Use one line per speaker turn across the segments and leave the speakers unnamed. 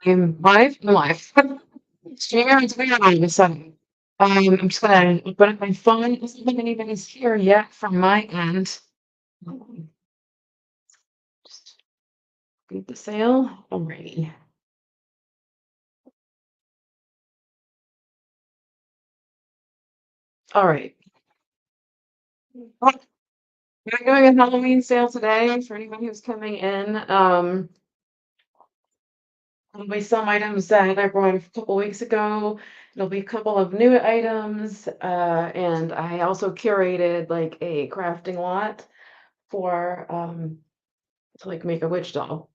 I'm live. I'm live. Streamer on Twitter all of a sudden. I'm just gonna open up my phone. It doesn't look like anybody's here yet from my end. Just read the sale. Alrighty. All right. Well, we're doing a Halloween sale today for anyone who's coming in. There'll be some items that I brought a couple weeks ago. There'll be a couple of new items, and I also curated like a crafting lot for to like make a witch doll.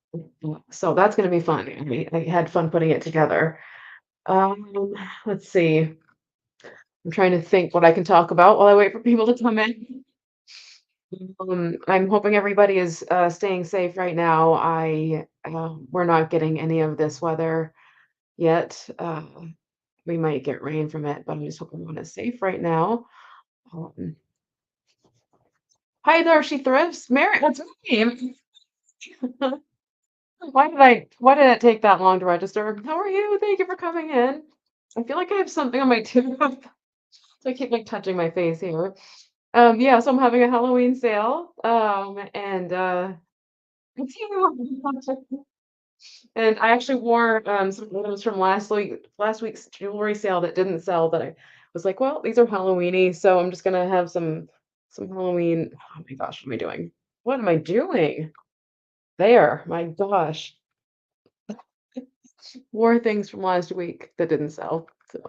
So that's gonna be fun. I had fun putting it together. Let's see. I'm trying to think what I can talk about while I wait for people to come in. I'm hoping everybody is staying safe right now. We're not getting any of this weather yet. We might get rain from it, but I'm just hoping everyone is safe right now. Um, Hi there, she thrifts. Mary, that's me. Why did it take that long to register? How are you? Thank you for coming in. I feel like I have something on my tooth. So I keep like touching my face here. Yeah, so I'm having a Halloween sale. And and I actually wore some items from last week's jewelry sale that didn't sell that I was like, well, these are Halloweeny, so I'm just gonna have some Halloween. Oh my gosh, what am I doing? What am I doing? There, my gosh. Wore things from last week that didn't sell. So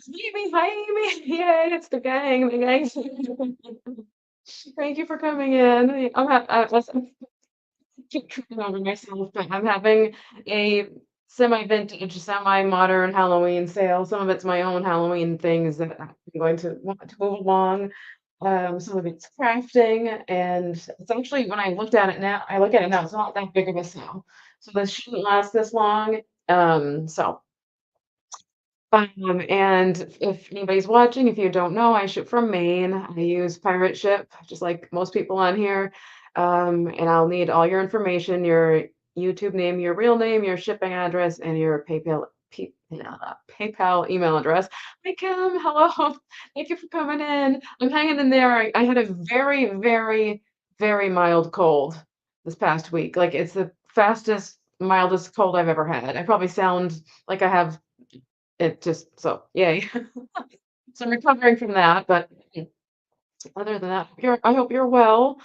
Amy, hi Amy. Yay, it's the gang. The gang. Thank you for coming in. I keep tripping over myself, but I'm having a semi-vintage, semi-modern Halloween sale. Some of it's my own Halloween things that I'm going to want to move along. Some of it's crafting, and it's actually when I look at it now, it's not that big of a sale. So this shouldn't last this long. So and if anybody's watching, if you don't know, I ship from Maine. I use pirate ship, just like most people on here. And I'll need all your information, your YouTube name, your real name, your shipping address, and your PayPal email address. Hi, Kim. Hello. Thank you for coming in. I'm hanging in there. I had a very, very, very mild cold this past week. Like it's the fastest, mildest cold I've ever had. I probably sound like I have it just so yay. So I'm recovering from that, but other than that, I hope you're well.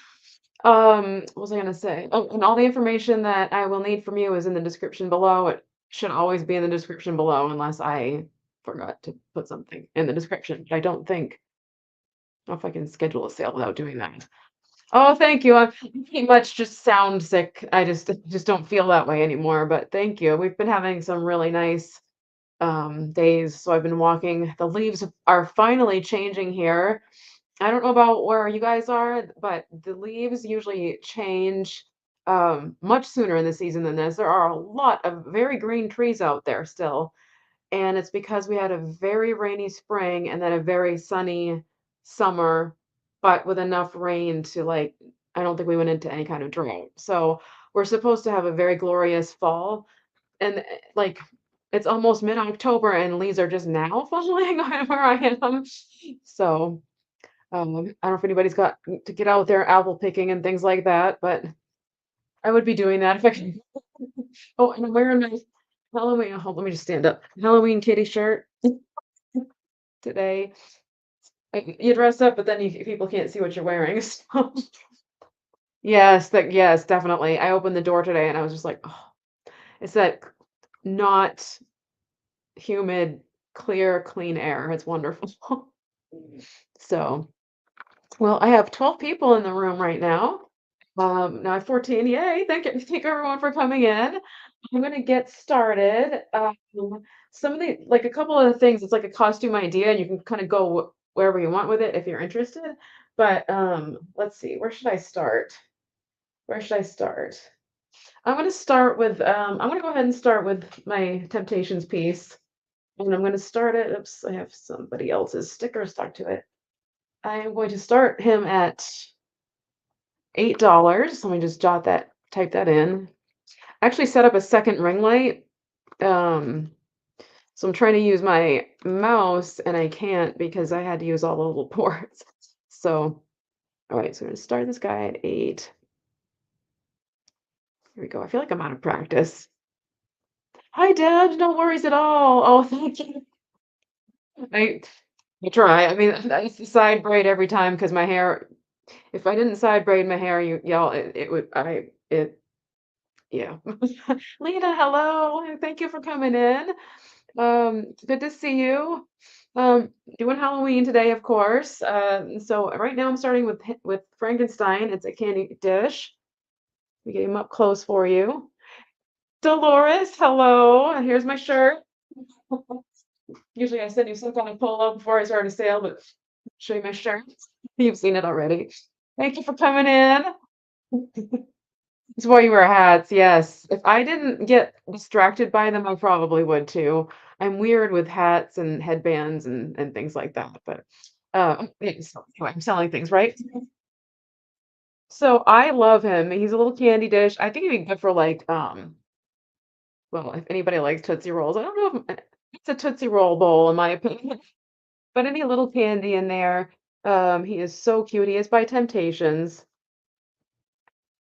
What was I gonna say? Oh, and all the information that I will need from you is in the description below. It should always be in the description below unless I forgot to put something in the description. But I don't think I don't know if I can schedule a sale without doing that. Oh, thank you. I pretty much just sound sick. I just don't feel that way anymore. But thank you. We've been having some really nice days. So I've been walking. The leaves are finally changing here. I don't know about where you guys are, but the leaves usually change much sooner in the season than this. There are a lot of very green trees out there still, and it's because we had a very rainy spring and then a very sunny summer, but with enough rain to like, I don't think we went into any kind of drought. So we're supposed to have a very glorious fall, and like it's almost mid-October and leaves are just now falling where I am. So I don't know if anybody's got to get out there apple picking and things like that, but I would be doing that if I could. Oh, and I'm wearing my Halloween. Hold, let me just stand up. Halloween kitty shirt today. You dress up, but then people can't see what you're wearing. So. Yes, yes, definitely. I opened the door today and I was just like, oh, it's that not humid, clear, clean air. It's wonderful. So, well, I have 12 people in the room right now. Now I have 14. Yay. Thank everyone for coming in. I'm gonna get started. Some of the like a couple of the things, it's like a costume idea, and you can kind of go wherever you want with it if you're interested. But let's see, where should I start? Where should I start? I'm gonna go ahead and start with my Temptations piece. And I'm gonna start it. Oops, I have somebody else's sticker stuck to it. I'm going to start him at $8. Let me just type that in. actually set up a second ring light. Um, so I'm trying to use my mouse and I can't because I had to use all the little ports. So, all right, so we're gonna start this guy at 8. Here we go. I feel like I'm out of practice. Hi, Dad. No worries at all. Oh, thank you. I I try. I mean, I used to side braid every time because my hair. If I didn't side braid my hair, y'all, it would. Yeah. Lena, hello. Thank you for coming in. Good to see you. Doing Halloween today, of course. So right now I'm starting with Frankenstein. It's a candy dish. We get him up close for you. Dolores, hello. Here's my shirt. Usually I send you some kind of polo before I start a sale, but show you my shirt. You've seen it already. Thank you for coming in. It's why you wear hats, yes. If I didn't get distracted by them, I probably would too. I'm weird with hats and headbands and things like that, but, yeah, so anyway, I'm selling things, right? So I love him. He's a little candy dish. I think he'd be good for, like, well, if anybody likes Tootsie Rolls. I don't know if it's a Tootsie Roll bowl in my opinion, but any little candy in there. He is so cute. He is by Temptations.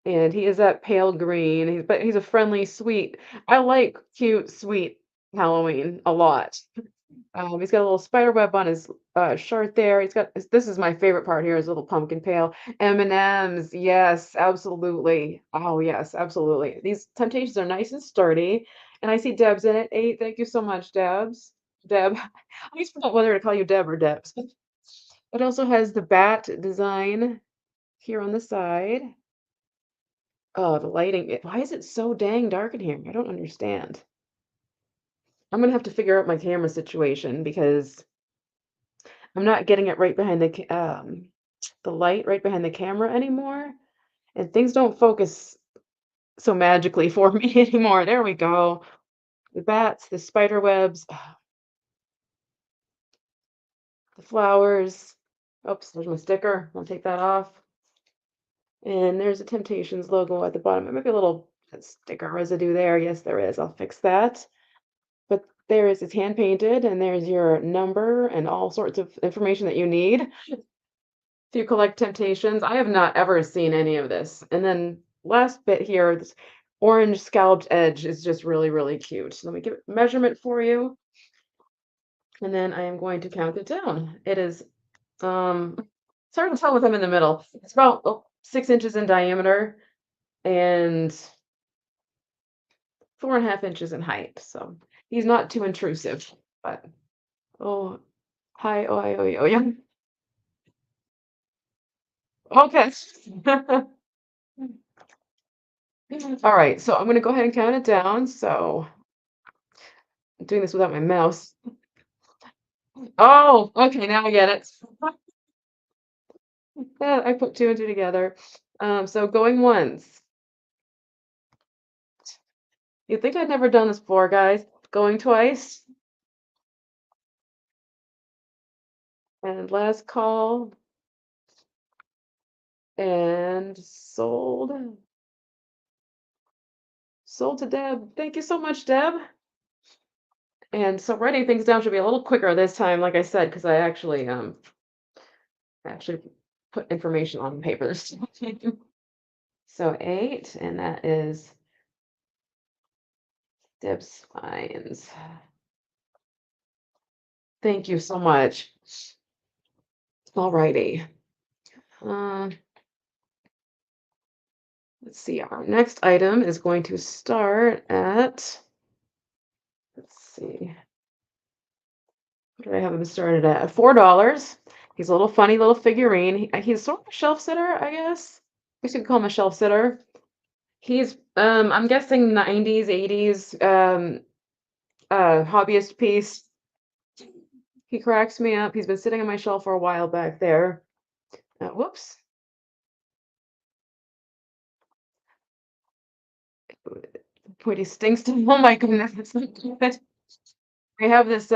And he is that pale green, but he's a friendly, sweet. I like cute, sweet Halloween a lot. He's got a little spider web on his shirt there. This is my favorite part here, his little pumpkin pail. M&Ms, yes, absolutely. Oh yes, absolutely. These Temptations are nice and sturdy. And I see Deb's in it. 8. Thank you so much, Debs. Deb. I always forget whether to call you Deb or Debs. It also has the bat design here on the side. Oh, the lighting. Why is it so dang dark in here? I don't understand. I'm gonna have to figure out my camera situation because I'm not getting it right behind the light right behind the camera anymore, and things don't focus so magically for me anymore. There we go. The bats, the spider webs, the flowers. Oops, there's my sticker. I'll take that off. And there's a Temptations logo at the bottom. There might be a little sticker residue there. Yes, there is. I'll fix that. But there is it's hand painted and there's your number and all sorts of information that you need if you collect Temptations. I have not ever seen any of this. And then last bit here, this orange scalloped edge is just really, really cute. So let me give it measurement for you. And then I am going to count it down. It is it's hard to tell with them in the middle. It's about 6 inches in diameter and 4.5 inches in height. So he's not too intrusive, but oh, hi, oh, I, oh, yeah, oh, yeah. Okay. All right, so I'm gonna go ahead and count it down. So I'm doing this without my mouse. Oh, okay, now I get it. Yeah, I put 2 and 2 together. So going once. You'd think I'd never done this before, guys. Going twice. And last call. And sold. Sold to Deb. Thank you so much, Deb. And so writing things down should be a little quicker this time, like I said, because I actually put information on papers. So 8, and that is Deb Spines. Thank you so much. Alrighty. Uh, let's see. Our next item is going to start at, let's see, what do I have him started at? $4. He's a little funny little figurine. He's sort of a shelf sitter, I guess. I guess you could call him a shelf sitter. He's I'm guessing 90s, 80s hobbyist piece. He cracks me up. He's been sitting on my shelf for a while back there. Whoops. Boy, he stinks to oh my goodness, it's not good. I have this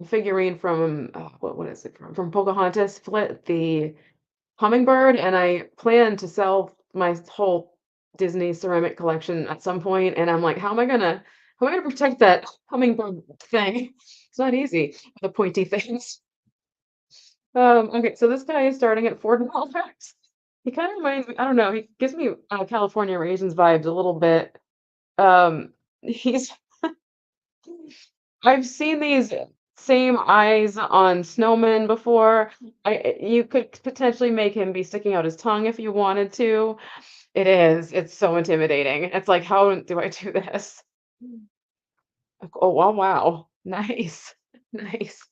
figurine from what is it from Pocahontas, Flit the hummingbird, and I plan to sell my whole Disney ceramic collection at some point, and I'm like, how am I gonna protect that hummingbird thing? It's not easy with the pointy things. Okay, so this guy is starting at $4. He kind of reminds me, I don't know, he gives me California Raisins vibes a little bit. He's I've seen these same eyes on snowmen before. You could potentially make him be sticking out his tongue if you wanted to. It is. It's so intimidating. It's like, how do I do this? Like, oh, wow, wow. Nice. Nice.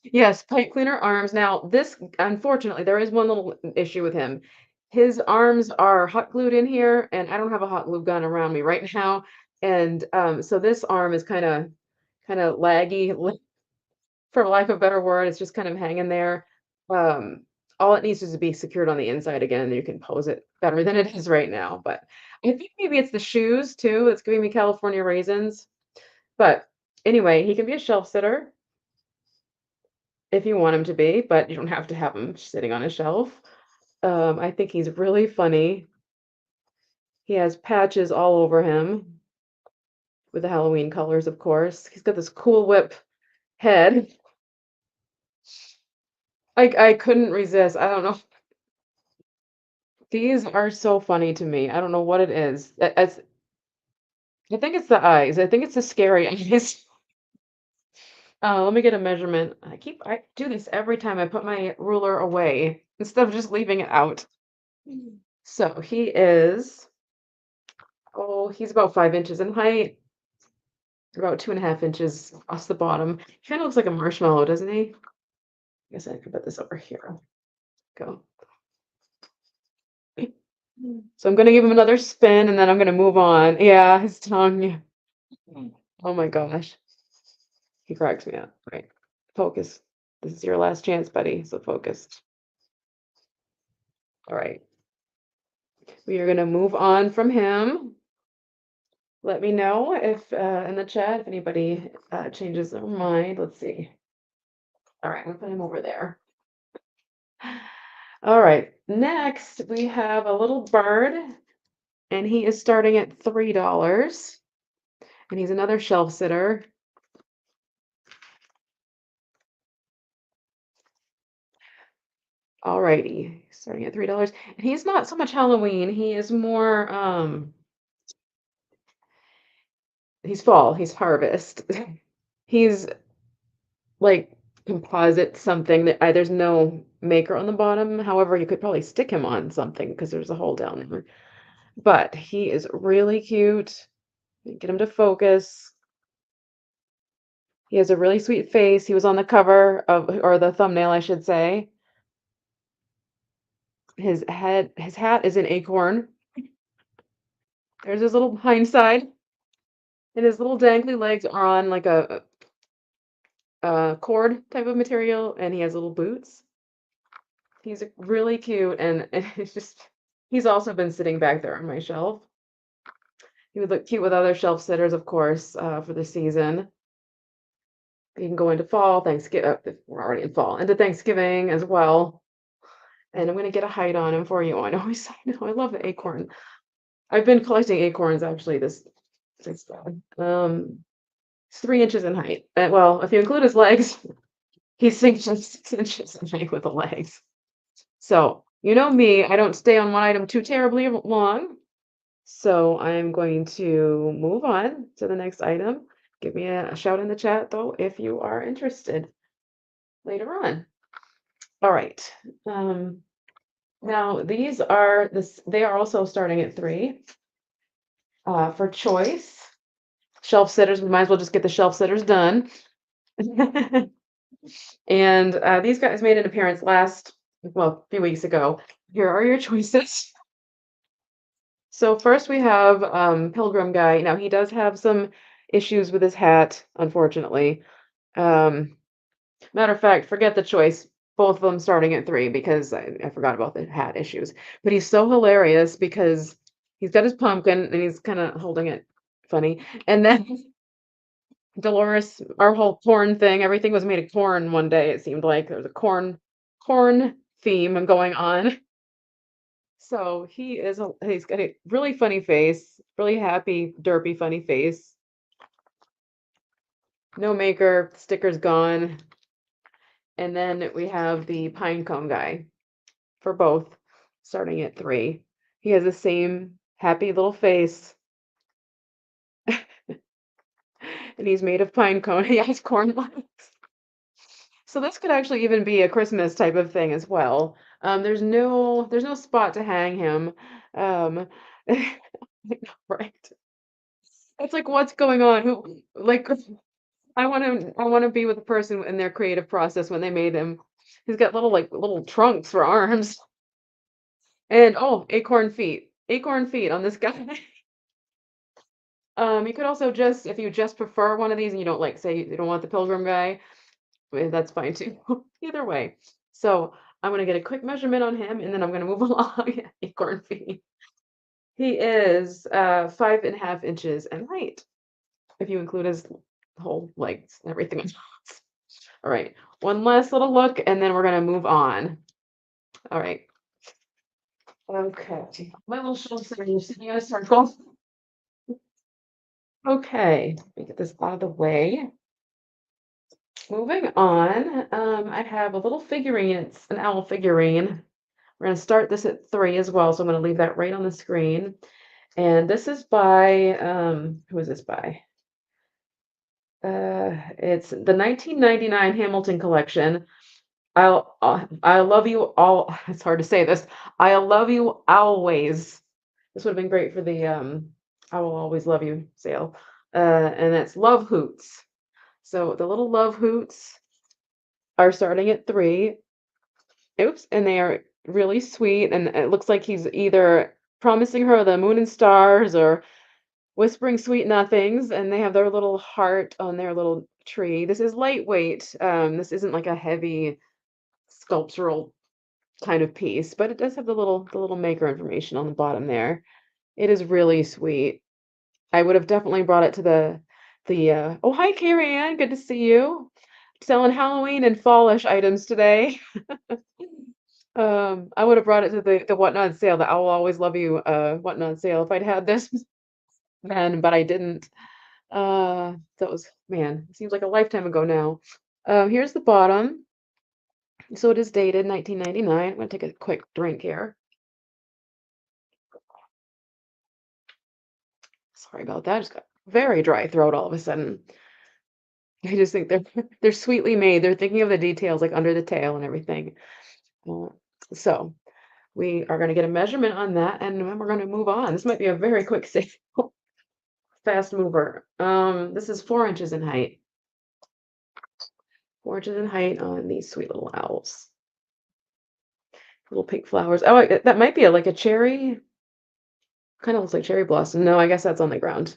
Yes, pipe cleaner arms. Now, this, unfortunately, there is one little issue with him. His arms are hot glued in here, and I don't have a hot glue gun around me right now. And so this arm is kind of laggy, for lack of a better word. It's just kind of hanging there. Um, all it needs is to be secured on the inside again, and you can pose it better than it is right now. But I think maybe it's the shoes too that's giving me California raisins. But anyway, he can be a shelf sitter if you want him to be, but you don't have to have him sitting on a shelf. I think he's really funny. He has patches all over him with the Halloween colors, of course. He's got this Cool Whip head. I couldn't resist. I don't know. These are so funny to me. I don't know what it is. I think it's the eyes. I think it's the scary eyes. Let me get a measurement. I do this every time I put my ruler away instead of just leaving it out. So he's about 5 inches in height, about 2.5 inches across the bottom. He kind of looks like a marshmallow, doesn't he? I guess I could put this over here. Go. So I'm gonna give him another spin and then I'm gonna move on. Yeah, his tongue. Oh my gosh. He cracks me up. Right. Focus. This is your last chance, buddy. So focus. All right. We are gonna move on from him. Let me know if in the chat if anybody changes their mind. Let's see. All right, I'm gonna put him over there. All right. Next, we have a little bird, and he is starting at $3. And he's another shelf sitter. Alrighty, starting at $3. And he's not so much Halloween, he is more he's fall, he's harvest. He's like composite something that there's no maker on the bottom. However, you could probably stick him on something because there's a hole down there. But he is really cute. Get him to focus. He has a really sweet face. He was on the cover of, or the thumbnail, I should say. His hat is an acorn. There's his little hind side. And his little dangly legs are on like a cord type of material, and he has little boots. He's really cute, and it's just, he's also been sitting back there on my shelf. He would look cute with other shelf sitters, of course, for the season. You can go into fall, Thanksgiving, we're already in fall, into Thanksgiving as well. And I'm gonna get a height on him for you. I know, I love the acorn. I've been collecting acorns actually this since it's 3 inches in height. Well, if you include his legs, he's 6 inches in height with the legs. So, you know me, I don't stay on one item too terribly long. So I'm going to move on to the next item. Give me a shout in the chat though if you are interested later on. All right. Now they are also starting at 3. For choice. Shelf sitters, we might as well just get the shelf sitters done. And these guys made an appearance a few weeks ago. Here are your choices. So first we have Pilgrim Guy. Now he does have some issues with his hat, unfortunately. Matter of fact, forget the choice. Both of them starting at 3 because I forgot about the hat issues. But he's so hilarious because he's got his pumpkin and he's kind of holding it funny. And then Dolores, our whole corn thing, everything was made of corn one day. It seemed like there was a corn theme going on. So he's got a really funny face, really happy, derpy, funny face. No maker, sticker's gone. And then we have the pine cone guy for both, starting at 3. He has the same happy little face, and he's made of pine cone. He has corn legs. So this could actually even be a Christmas type of thing as well. There's no spot to hang him. Um, right. It's like, what's going on? Who like I want to be with the person in their creative process when they made him. He's got little trunks for arms and oh, acorn feet on this guy. You could also just if you just prefer one of these and you don't like say you don't want the pilgrim guy, that's fine too. Either way. So I'm gonna get a quick measurement on him and then I'm gonna move along. Acorn feet. He is 5.5 inches in height, if you include his whole legs and everything else. All right, one last little look and then we're gonna move on. All right. Okay. My little shoulders are sitting in a circle. Okay, let me get this out of the way. Moving on, I have a little figurine. It's an owl figurine. We're going to start this at 3 as well, so I'm going to leave that right on the screen. And this is by, who is this by? It's the 1999 Hamilton collection. I love you all. It's hard to say this. I love you always. This would have been great for the I will always love you sale. And that's Love Hoots. So the little Love Hoots are starting at 3. Oops, and they are really sweet, and it looks like he's either promising her the moon and stars or whispering sweet nothings, and they have their little heart on their little tree. This is lightweight. This isn't like a heavy sculptural kind of piece, but it does have the little maker information on the bottom there. It is really sweet. I would have definitely brought it to the oh, hi, Carrie Ann, good to see you. Selling Halloween and fallish items today. I would have brought it to the Whatnot sale, the I will always love you Whatnot sale if I'd had this then, but I didn't. That was man, it seems like a lifetime ago now. Here's the bottom. So it is dated 1999. I'm gonna take a quick drink here. Sorry about that. I just got very dry throat all of a sudden. I just think they're sweetly made. They're thinking of the details like under the tail and everything. Uh, so we are going to get a measurement on that and then we're going to move on. This might be a very quick sale. Fast mover. This is 4 inches in height. 4 inches in height on these sweet little owls. Little pink flowers. Oh, that might be like a cherry. Kind of looks like cherry blossom. No, I guess that's on the ground.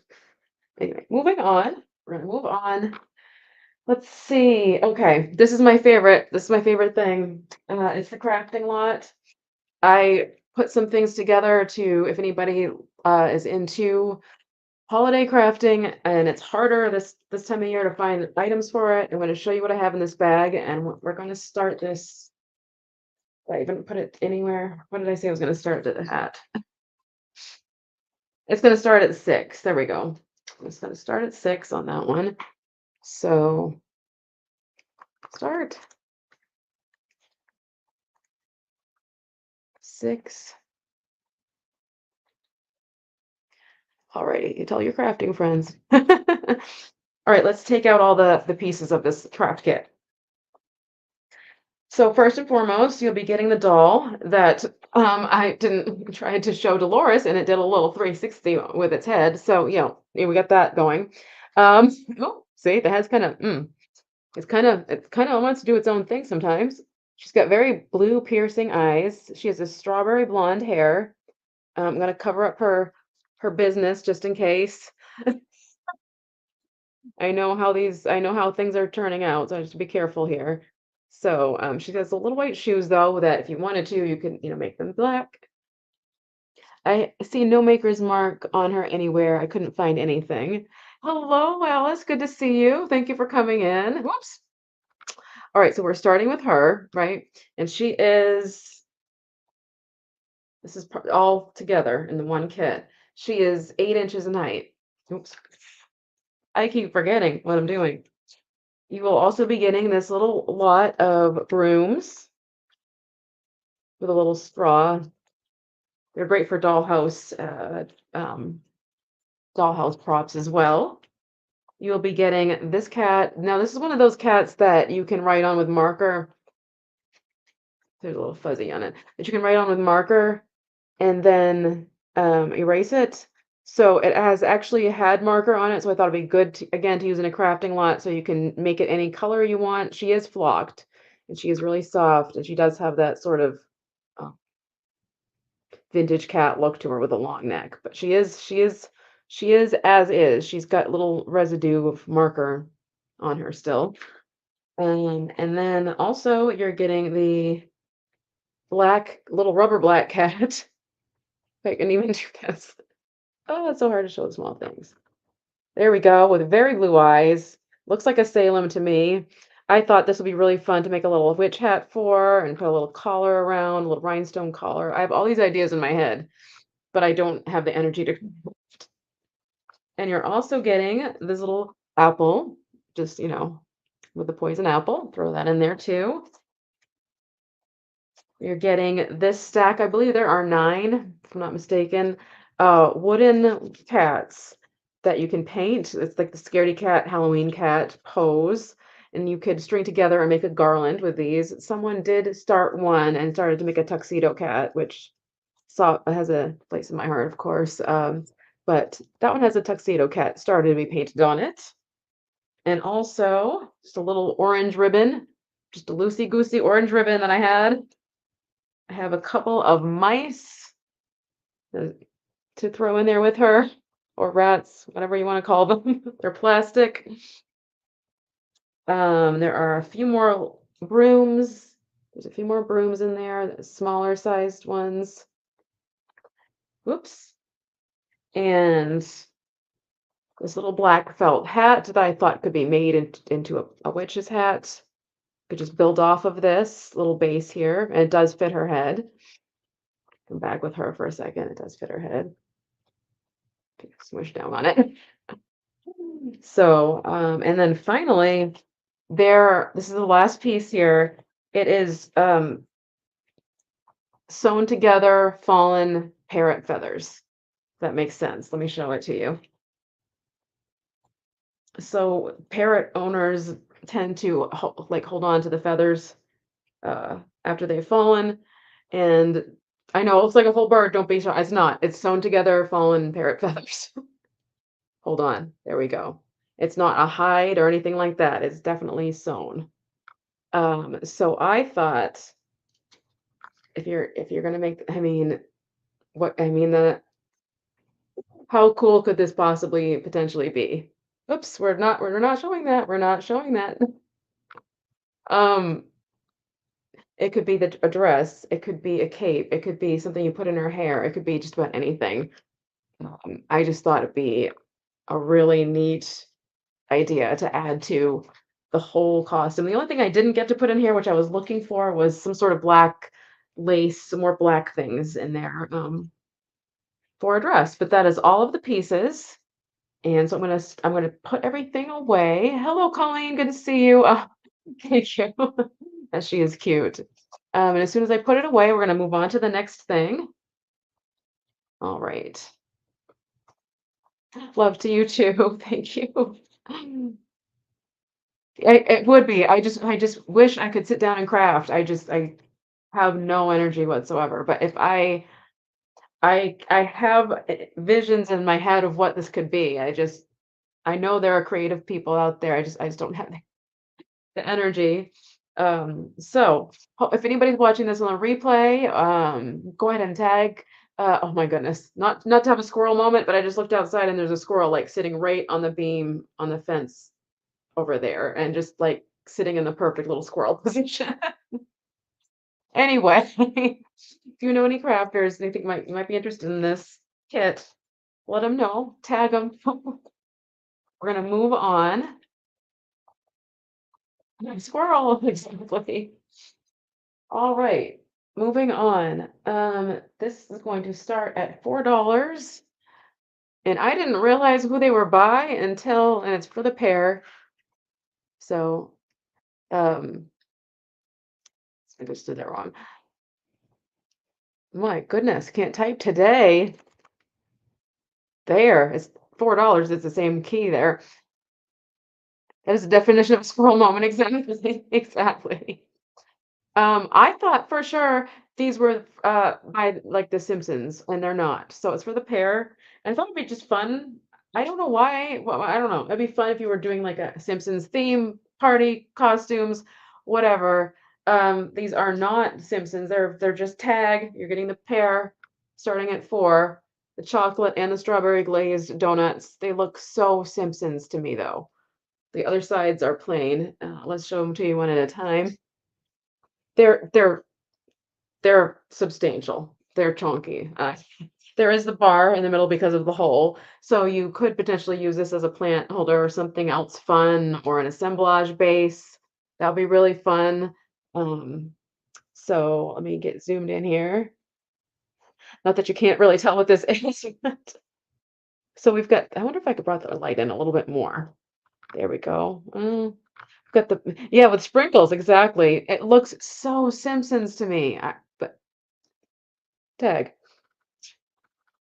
Anyway, moving on. We're gonna move on. Let's see. Okay, this is my favorite. This is my favorite thing. It's the crafting lot. I put some things together to, if anybody is into holiday crafting, and it's harder this time of year to find items for it. I'm going to show you what I have in this bag, and we're going to start this. Did I even put it anywhere? What did I say I was going to start it at? It's going to start at 6. There we go. It's going to start at 6 on that one. So start 6. Alrighty, you tell your crafting friends. All right, let's take out all the pieces of this craft kit. So first and foremost, you'll be getting the doll that I didn't try to show Dolores, and it did a little 360 with its head. So yeah, we got that going. Oh, see, the head's kind of it kind of wants to do its own thing sometimes. She's got very blue piercing eyes. She has a strawberry blonde hair. I'm gonna cover up her business just in case. I know how things are turning out, so I have to be careful here. So she has the little white shoes though that if you wanted to, you could, make them black. I see no maker's mark on her anywhere. I couldn't find anything. Hello, Alice. Good to see you. Thank you for coming in. Whoops. All right, so we're starting with her, right? And she is This is all together in the one kit. She is 8 inches in height. Oops. I keep forgetting what I'm doing. You will also be getting this little lot of brooms with a little straw. They're great for dollhouse props as well. You'll be getting this cat. Now, this is one of those cats that you can write on with marker. There's a little fuzzy on it that you can write on with marker and then erase it. So it has actually had marker on it. So I thought it'd be good to, again, to use in a crafting lot so you can make it any color you want. She is flocked and she is really soft and she does have that sort of uh, vintage cat look to her with a long neck. But she is as is. She's got little residue of marker on her still. And then also you're getting the black little rubber black cat. I can even do this. Oh, it's so hard to show the small things. There we go, with very blue eyes. Looks like a Salem to me. I thought this would be really fun to make a little witch hat for and put a little collar around, a little rhinestone collar. I have all these ideas in my head, but I don't have the energy to. And you're also getting this little apple, just, with the poison apple. Throw that in there too. You're getting this stack. I believe there are 9, if I'm not mistaken, wooden cats that you can paint. It's like the scaredy cat, Halloween cat pose, and you could string together and make a garland with these. Someone did start one and started to make a tuxedo cat, which has a place in my heart, of course. But that one has a tuxedo cat started to be painted on it. And also just a little orange ribbon, just a loosey-goosey orange ribbon that I had. I have a couple of mice to throw in there with her, or rats, whatever you want to call them. They're plastic. There are a few more brooms. There's a few more brooms in there, smaller sized ones. Whoops. And this little black felt hat that I thought could be made into a witch's hat. Could just build off of this little base here, and it does fit her head. Come back with her for a second. It does fit her head. Smush down on it. So, and then finally, this is the last piece here. It is sewn together fallen parrot feathers. That makes sense. Let me show it to you. So parrot owners tend to hold on to the feathers after they've fallen. And I know it looks like a whole bird. Don't be shy. It's not. It's sewn together fallen parrot feathers. Hold on. There we go. It's not a hide or anything like that. It's definitely sewn. So I thought if you're gonna make, how cool could this possibly potentially be? Oops, we're not showing that. We're not showing that. Um, it could be a dress, it could be a cape, it could be something you put in her hair, it could be just about anything. I just thought it'd be a really neat idea to add to the whole costume. The only thing I didn't get to put in here, which I was looking for, was some sort of black lace, some more black things in there for a dress. But that is all of the pieces. And so I'm gonna put everything away. Hello, Colleen. Good to see you. Thank you. And she is cute. And as soon as I put it away, we're gonna move on to the next thing. All right. Love to you too. Thank you. It would be. I just wish I could sit down and craft. I have no energy whatsoever. But if I have visions in my head of what this could be. I know there are creative people out there. I just don't have the energy. So if anybody's watching this on a replay, go ahead and tag. Oh my goodness, not to have a squirrel moment, but I just looked outside and there's a squirrel like sitting right on the beam on the fence over there and just like sitting in the perfect little squirrel position. Anyway, if you know any crafters and you think you might be interested in this kit, let them know, tag them. We're gonna move on. Squirrel, exactly. All right. moving on. This is going to start at $4, and I didn't realize who they were by until, and it's for the pair. So, I just did that wrong. My goodness, can't type today. There, it's $4. It's the same key there. That is the definition of a squirrel moment. Exactly. Exactly. I thought for sure these were by like The Simpsons, and they're not. So it's for the pair. And I thought it'd be just fun. I don't know why. Well, I don't know. It'd be fun if you were doing like a Simpsons theme party, costumes, whatever. These are not Simpsons. They're just tag. You're getting the pair starting at 4. The chocolate and the strawberry glazed donuts. They look so Simpsons to me though. The other sides are plain. Let's show them to you one at a time. They're they're they're substantial. They're chunky. There is the bar in the middle because of the hole, so you could potentially use this as a plant holder or something else fun or an assemblage base. That would be really fun. Um, so let me get zoomed in here. Not that you can't really tell what this is, but so we've got, I wonder if I could brought the light in a little bit more. There we go. Got the, yeah, with sprinkles, exactly. It looks so Simpsons to me. But tag.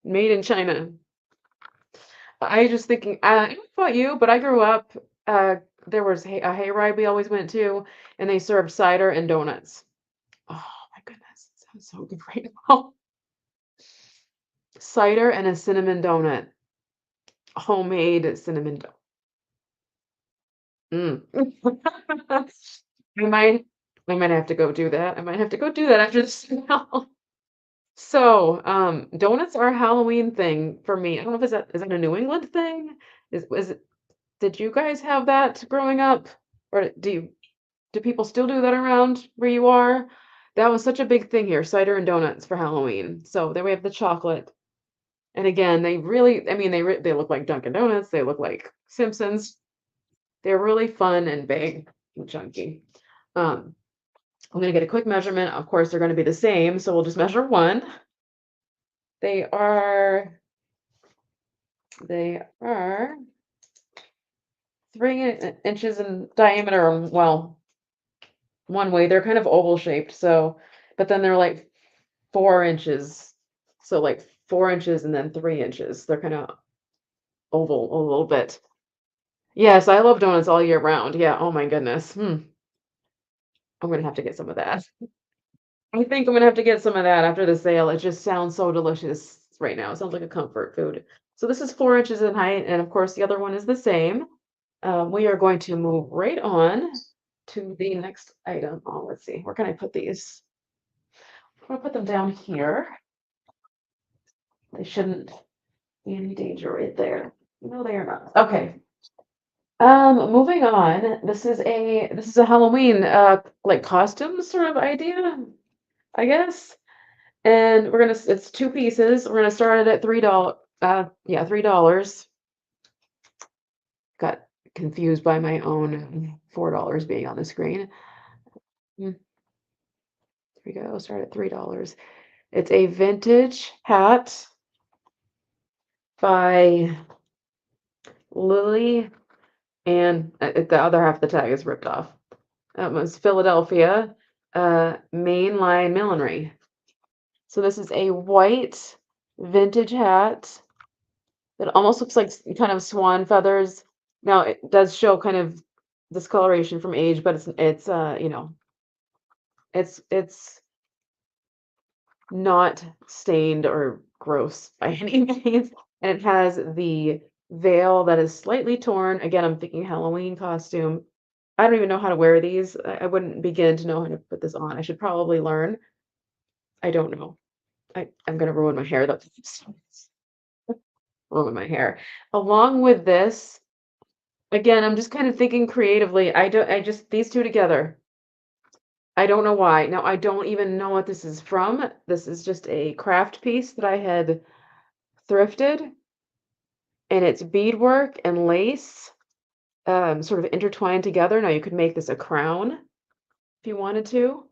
Made in China. I just thinking, I don't know about you, but I grew up, there was a hayride we always went to, and they served cider and donuts. Oh my goodness, it sounds so good right now. Cider and a cinnamon donut, homemade cinnamon donut. I might, I might have to go do that. I might have to go do that after this now. So, donuts are a Halloween thing for me. I don't know if is that a New England thing? Is it, did you guys have that growing up? Or do people still do that around where you are? That was such a big thing here, cider and donuts for Halloween. So then we have the chocolate. And again, they really, I mean, they look like Dunkin' Donuts. They look like Simpsons. They're really fun and big and chunky. Um, I'm gonna get a quick measurement. Of course, they're gonna be the same, so we'll just measure one. They are they are 3 inches in diameter. Well, one way. They're kind of oval shaped, so but then they're like 4 inches. So like 4 inches and then 3 inches. They're kind of oval a little bit. Yes, I love donuts all year round. Yeah, oh my goodness. I'm gonna have to get some of that. I think I'm gonna have to get some of that after the sale. It just sounds so delicious right now. It sounds like a comfort food. So this is 4 inches in height, and of course the other one is the same. We are going to move right on to the next item. Oh, let's see. Where can I put these? I'm gonna put them down here. They shouldn't be any danger right there. No, they are not. Okay. Moving on. This is a Halloween like costume sort of idea, I guess. And it's 2 pieces. We're gonna start it at $3. Yeah, $3. Got confused by my own $4 being on the screen. Mm, Here we go. Start at $3. It's a vintage hat by Lily, and the other half of the tag is ripped off. That was Philadelphia, mainline millinery. So this is a white vintage hat that almost looks like kind of swan feathers. Now it does show kind of discoloration from age, but it's it's not stained or gross by any means. And it has the veil that is slightly torn. Again, I'm thinking Halloween costume. I don't even know how to wear these. I wouldn't begin to know how to put this on. I should probably learn. I don't know. I'm gonna ruin my hair. That's ruin my hair. Along with this, again, I'm just kind of thinking creatively. I just these two together. I don't know why. Now I don't even know what this is from. This is just a craft piece that I had thrifted, and it's beadwork and lace, sort of intertwined together. Now you could make this a crown if you wanted to.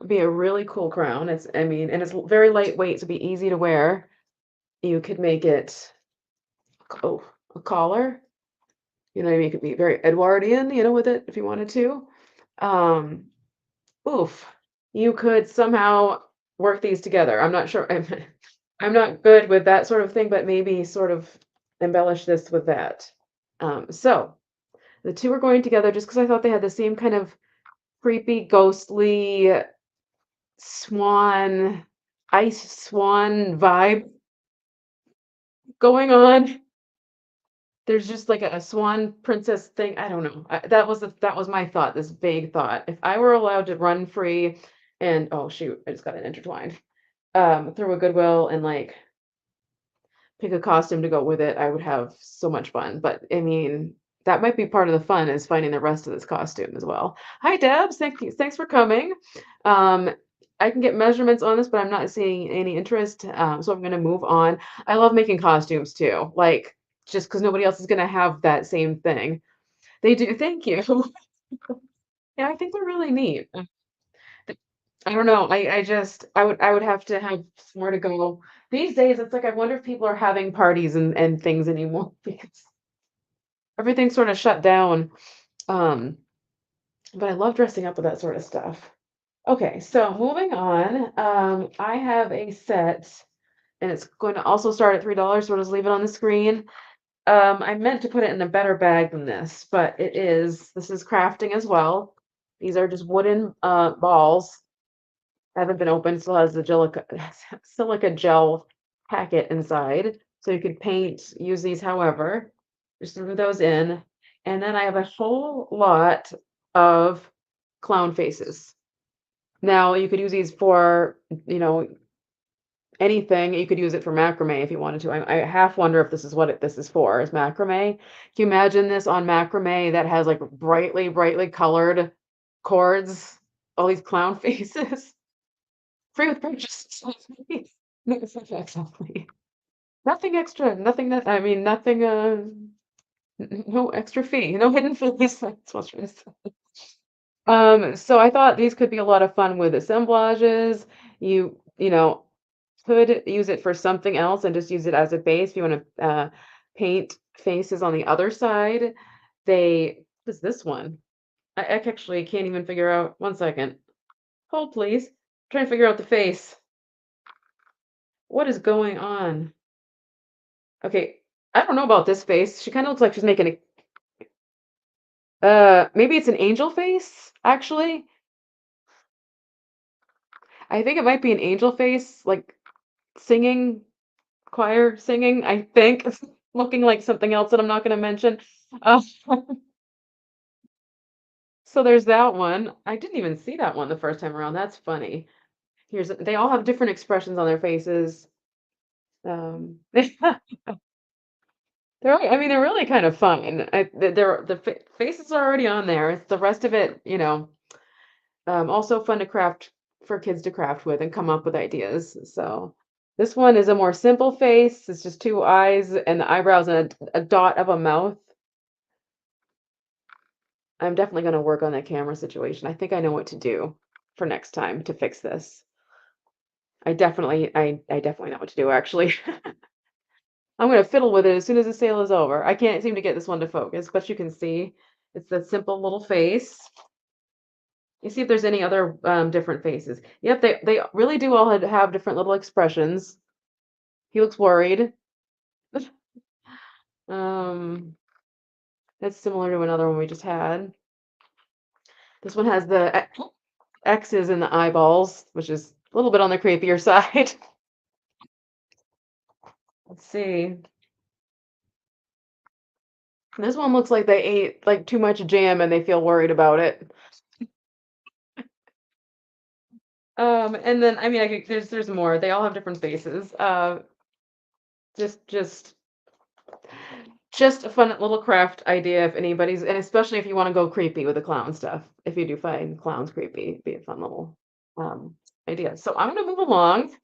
Would be a really cool crown. It's I mean, and it's very lightweight, so be easy to wear. You could make it oh, a collar. You know, what I mean, it could be very Edwardian, with it if you wanted to. Um, oof. You could somehow work these together. I'm not sure. I'm not good with that sort of thing, but maybe sort of embellish this with that. So the two are going together just because I thought they had the same kind of creepy, ghostly swan, ice swan vibe going on. There's just like a swan princess thing. I don't know. That was my thought, this vague thought. If I were allowed to run free and oh shoot, I just got it intertwined. Through a Goodwill and like pick a costume to go with it, I would have so much fun. But I mean, that might be part of the fun is finding the rest of this costume as well. Hi Debs, thank you. Thanks for coming. Um, I can get measurements on this, but I'm not seeing any interest. So I'm gonna move on. I love making costumes too, like just because nobody else is gonna have that same thing. They do, thank you. Yeah, I think they're really neat. I don't know. I would have to have somewhere to go. These days, it's like I wonder if people are having parties and things anymore because everything's sort of shut down. Um, but I love dressing up with that sort of stuff. Okay, so moving on. I have a set, and it's going to also start at $3, so I'll just leave it on the screen. I meant to put it in a better bag than this, but this is crafting as well. These are just wooden balls haven't been opened, still has the silica gel packet inside. So you could use these however. Just threw those in. And then I have a whole lot of clown faces. Now you could use these for, you know, anything. You could use it for macrame if you wanted to. I half wonder if this is what this is for, is macrame. Can you imagine this on macrame that has like brightly, brightly colored cords, all these clown faces? Free with purchase. No, it's not exactly. Nothing extra, nothing that I mean, nothing, no extra fee, no hidden fees. That's what I say. So I thought these could be a lot of fun with assemblages. You could use it for something else and just use it as a base. If you want to paint faces on the other side, what is this one? I actually can't even figure out. One second. Hold, please. Trying to figure out the face. What is going on? Okay, I don't know about this face. She kinda looks like she's making maybe it's an angel face, actually. I think it might be an angel face, like, singing, choir singing, I think. It's looking like something else that I'm not gonna mention. Uh, so there's that one. I didn't even see that one the first time around, that's funny. They all have different expressions on their faces. I mean, they're really kind of fun. Faces are already on there. It's the rest of it, also fun to craft for kids to craft with and come up with ideas. So this one is a more simple face. It's just two eyes and the eyebrows and a dot of a mouth. I'm definitely going to work on that camera situation. I think I know what to do for next time to fix this. I definitely know what to do actually. I'm gonna fiddle with it as soon as the sale is over. I can't seem to get this one to focus, but you can see it's that simple little face. You see if there's any other different faces. Yep, they really do all have different little expressions. He looks worried. Um, that's similar to another one we just had. This one has the X's in the eyeballs, which is a little bit on the creepier side. Let's see. This one looks like they ate like too much jam and they feel worried about it. And then I mean, there's more. They all have different faces. Just just just a fun little craft idea if anybody's, and especially if you want to go creepy with the clown stuff. If you do find clowns creepy, it'd be a fun little um idea. So I'm gonna move along.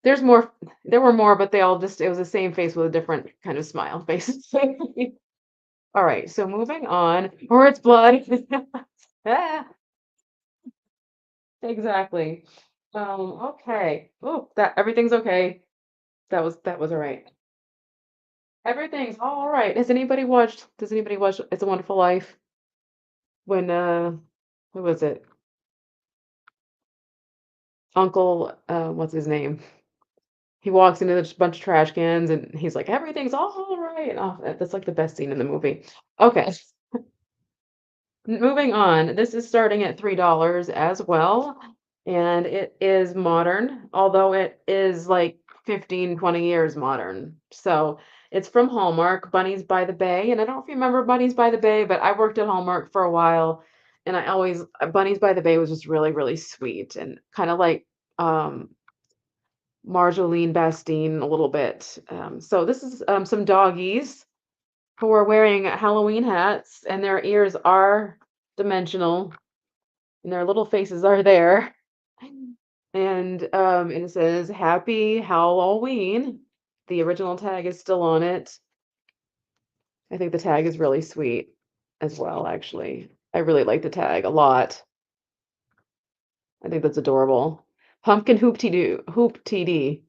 There's more. There were more, but it was the same face with a different kind of smile faces. All right, so moving on. Or it's blood. Ah. Exactly. Okay. Oh, that everything's okay. That was all right. Everything's all right. Does anybody watch It's a Wonderful Life? When who was it? Uncle, what's his name? He walks into this bunch of trash cans and he's like, everything's all right. Oh, that's like the best scene in the movie. Okay. Moving on, this is starting at $3 as well, and it is modern, although it is like 15, 20 years modern. So it's from Hallmark, Bunnies by the Bay. And I don't know if you remember Bunnies by the Bay, but I worked at Hallmark for a while, and I always Bunnies by the Bay was just really, really sweet and kind of like Marjolaine Bastine a little bit. So this is some doggies who are wearing Halloween hats, and their ears are dimensional and their little faces are there. And it says Happy Halloween. The original tag is still on it. I think the tag is really sweet as well, actually. I really like the tag a lot. I think that's adorable. Pumpkin Hoop TD Hoop TD.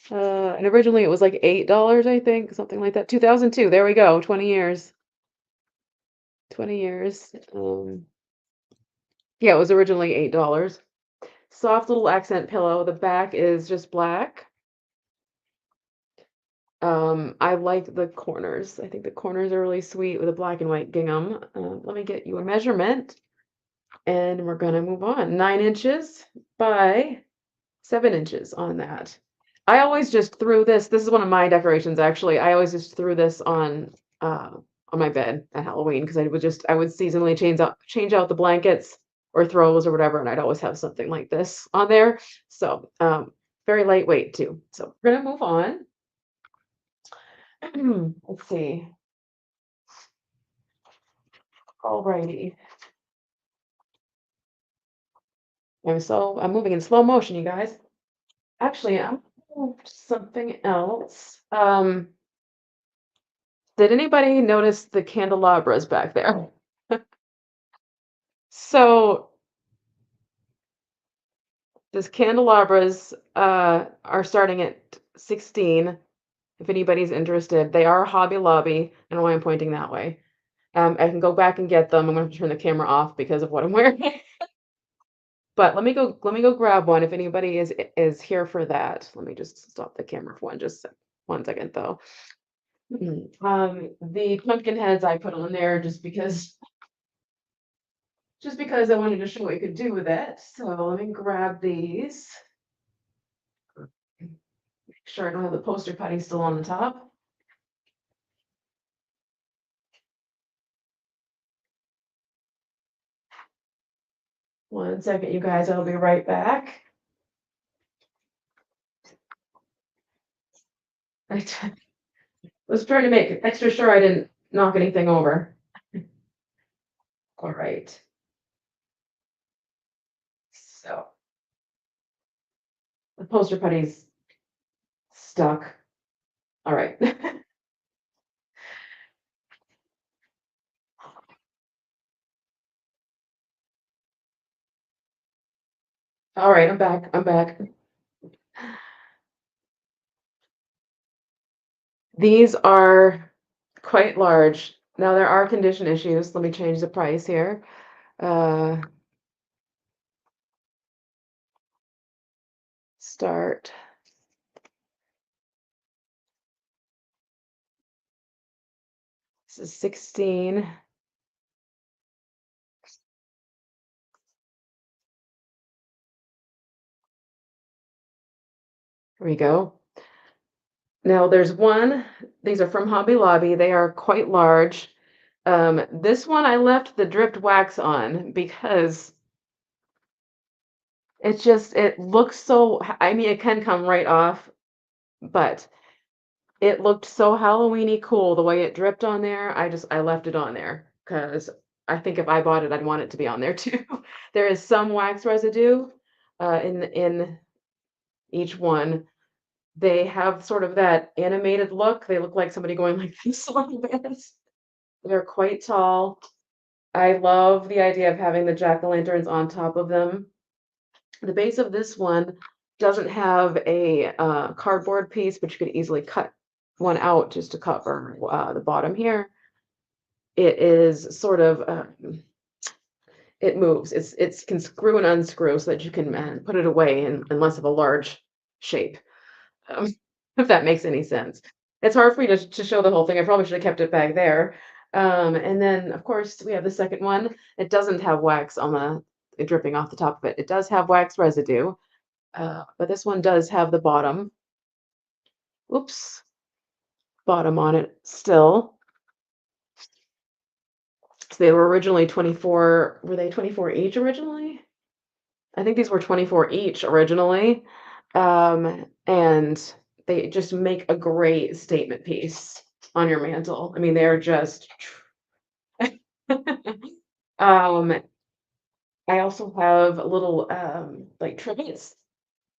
And originally it was like $8, I think, something like that. 2002. There we go. 20 years. 20 years. Yeah, it was originally $8. Soft little accent pillow. The back is just black. I like the corners. I think the corners are really sweet with a black and white gingham. Let me get you a measurement, and we're gonna move on. 9 inches by 7 inches on that. I always just threw this. This is one of my decorations, actually. I always just threw this on my bed at Halloween because I would seasonally change out the blankets or throws or whatever, and I'd always have something like this on there. So very lightweight too. So we're gonna move on. Let's see. Alrighty. I'm moving in slow motion, you guys. Actually, I'm gonna move to something else. Did anybody notice the candelabras back there? So this candelabras are starting at 16. If anybody's interested, they are Hobby Lobby. I don't know why I'm pointing that way. I can go back and get them. I'm gonna have to turn the camera off because of what I'm wearing. But let me go grab one if anybody is here for that. Let me just stop the camera for 1 second though. The pumpkin heads I put on there just because I wanted to show what you could do with it. So let me grab these. Make sure I don't have the poster putty still on the top. One second, you guys, I'll be right back. Was trying to make extra sure I didn't knock anything over. All right. So the poster putty's stuck. All right. All right, I'm back. I'm back. These are quite large. Now there are condition issues. Let me change the price here. Start. This is 16. Here we go. Now there's one, these are from Hobby Lobby. They are quite large. This one I left the dripped wax on because it looks so, I mean, it can come right off, but it looked so Halloweeny cool the way it dripped on there. I left it on there because I think if I bought it, I'd want it to be on there too. There is some wax residue in each one. They have sort of that animated look. They look like somebody going like this a little bit. They're quite tall. I love the idea of having the jack-o'-lanterns on top of them. The base of this one doesn't have a, cardboard piece, but you could easily cut one out just to cover, the bottom here. It is sort of, it moves. It's can screw and unscrew so that you can, put it away in less of a large shape, um, if that makes any sense. It's hard for me to show the whole thing. I probably should have kept it back there. And then, of course, we have the second one. It doesn't have wax on dripping off the top of it. It does have wax residue, but this one does have the bottom. Oops, bottom on it still. So they were originally 24. Were they 24 each originally? I think these were 24 each originally. And they just make a great statement piece on your mantle. I mean, they're just um I also have little like trivets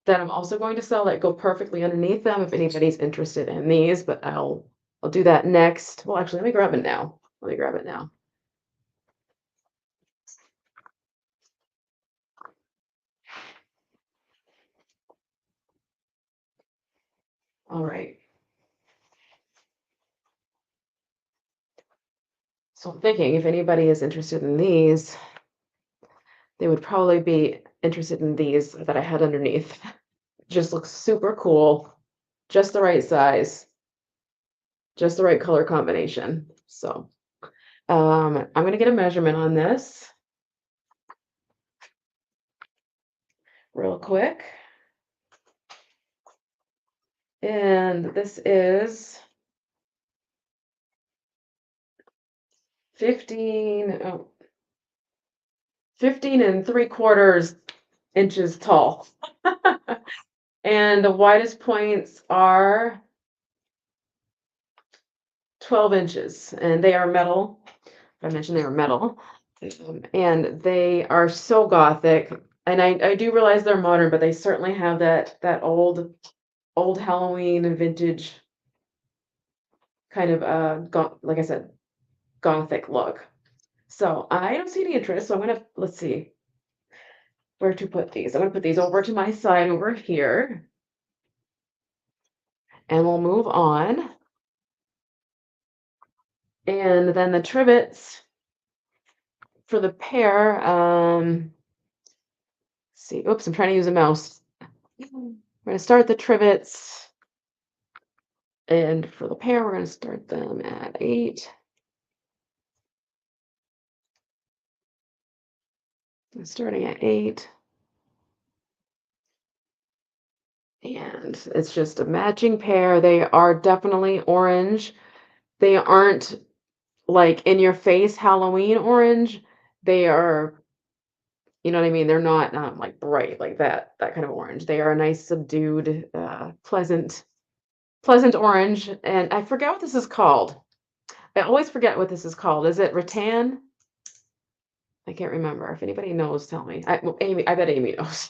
that I'm also going to sell that go perfectly underneath them if anybody's interested in these, but I'll do that next. Well, actually, let me grab it now. Let me grab it now. All right. So I'm thinking if anybody is interested in these, they would probably be interested in these that I had underneath. Just looks super cool, just the right size, just the right color combination. So I'm gonna get a measurement on this real quick. And this is 15, 15 and 3/4 inches tall. And the widest points are 12 inches, and they are metal. I mentioned they were metal. And they are so gothic. And I do realize they're modern, but they certainly have that old Halloween and vintage kind of like I said, gothic look. So I don't see any interest. So I'm gonna let's see where to put these. I'm gonna put these over to my side over here, and we'll move on. And then the trivets for the pair. See, oops, I'm trying to use a mouse. We're gonna start the trivets, and for the pair, we're gonna start them at 8. Starting at 8. And it's just a matching pair. They are definitely orange. They aren't like in your face Halloween orange. They are, you know what I mean? They're not like bright like that kind of orange. They are a nice subdued, pleasant orange. And I forget what this is called. I always forget what this is called. Is it rattan? I can't remember. If anybody knows, tell me. Well, Amy, I bet Amy knows.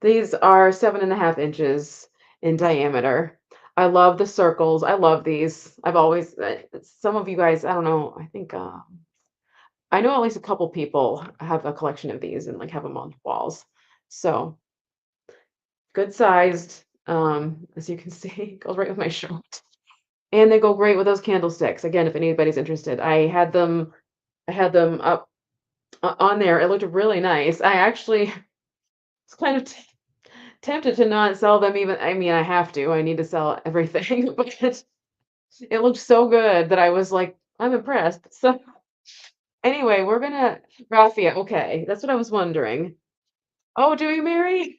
These are 7.5 inches in diameter. I love the circles. I love these. I've always, some of you guys, I don't know, I think, I know at least a couple people have a collection of these and like have them on walls. So good sized, as you can see, goes right with my shirt. And they go great with those candlesticks. Again, if anybody's interested, I had them up on there. It looked really nice. I actually was kind of tempted to not sell them even. I mean, I have to. I need to sell everything, but it looked so good that I was like, I'm impressed. So anyway, we're gonna raffia. Okay, that's what I was wondering. Oh, do you, Mary?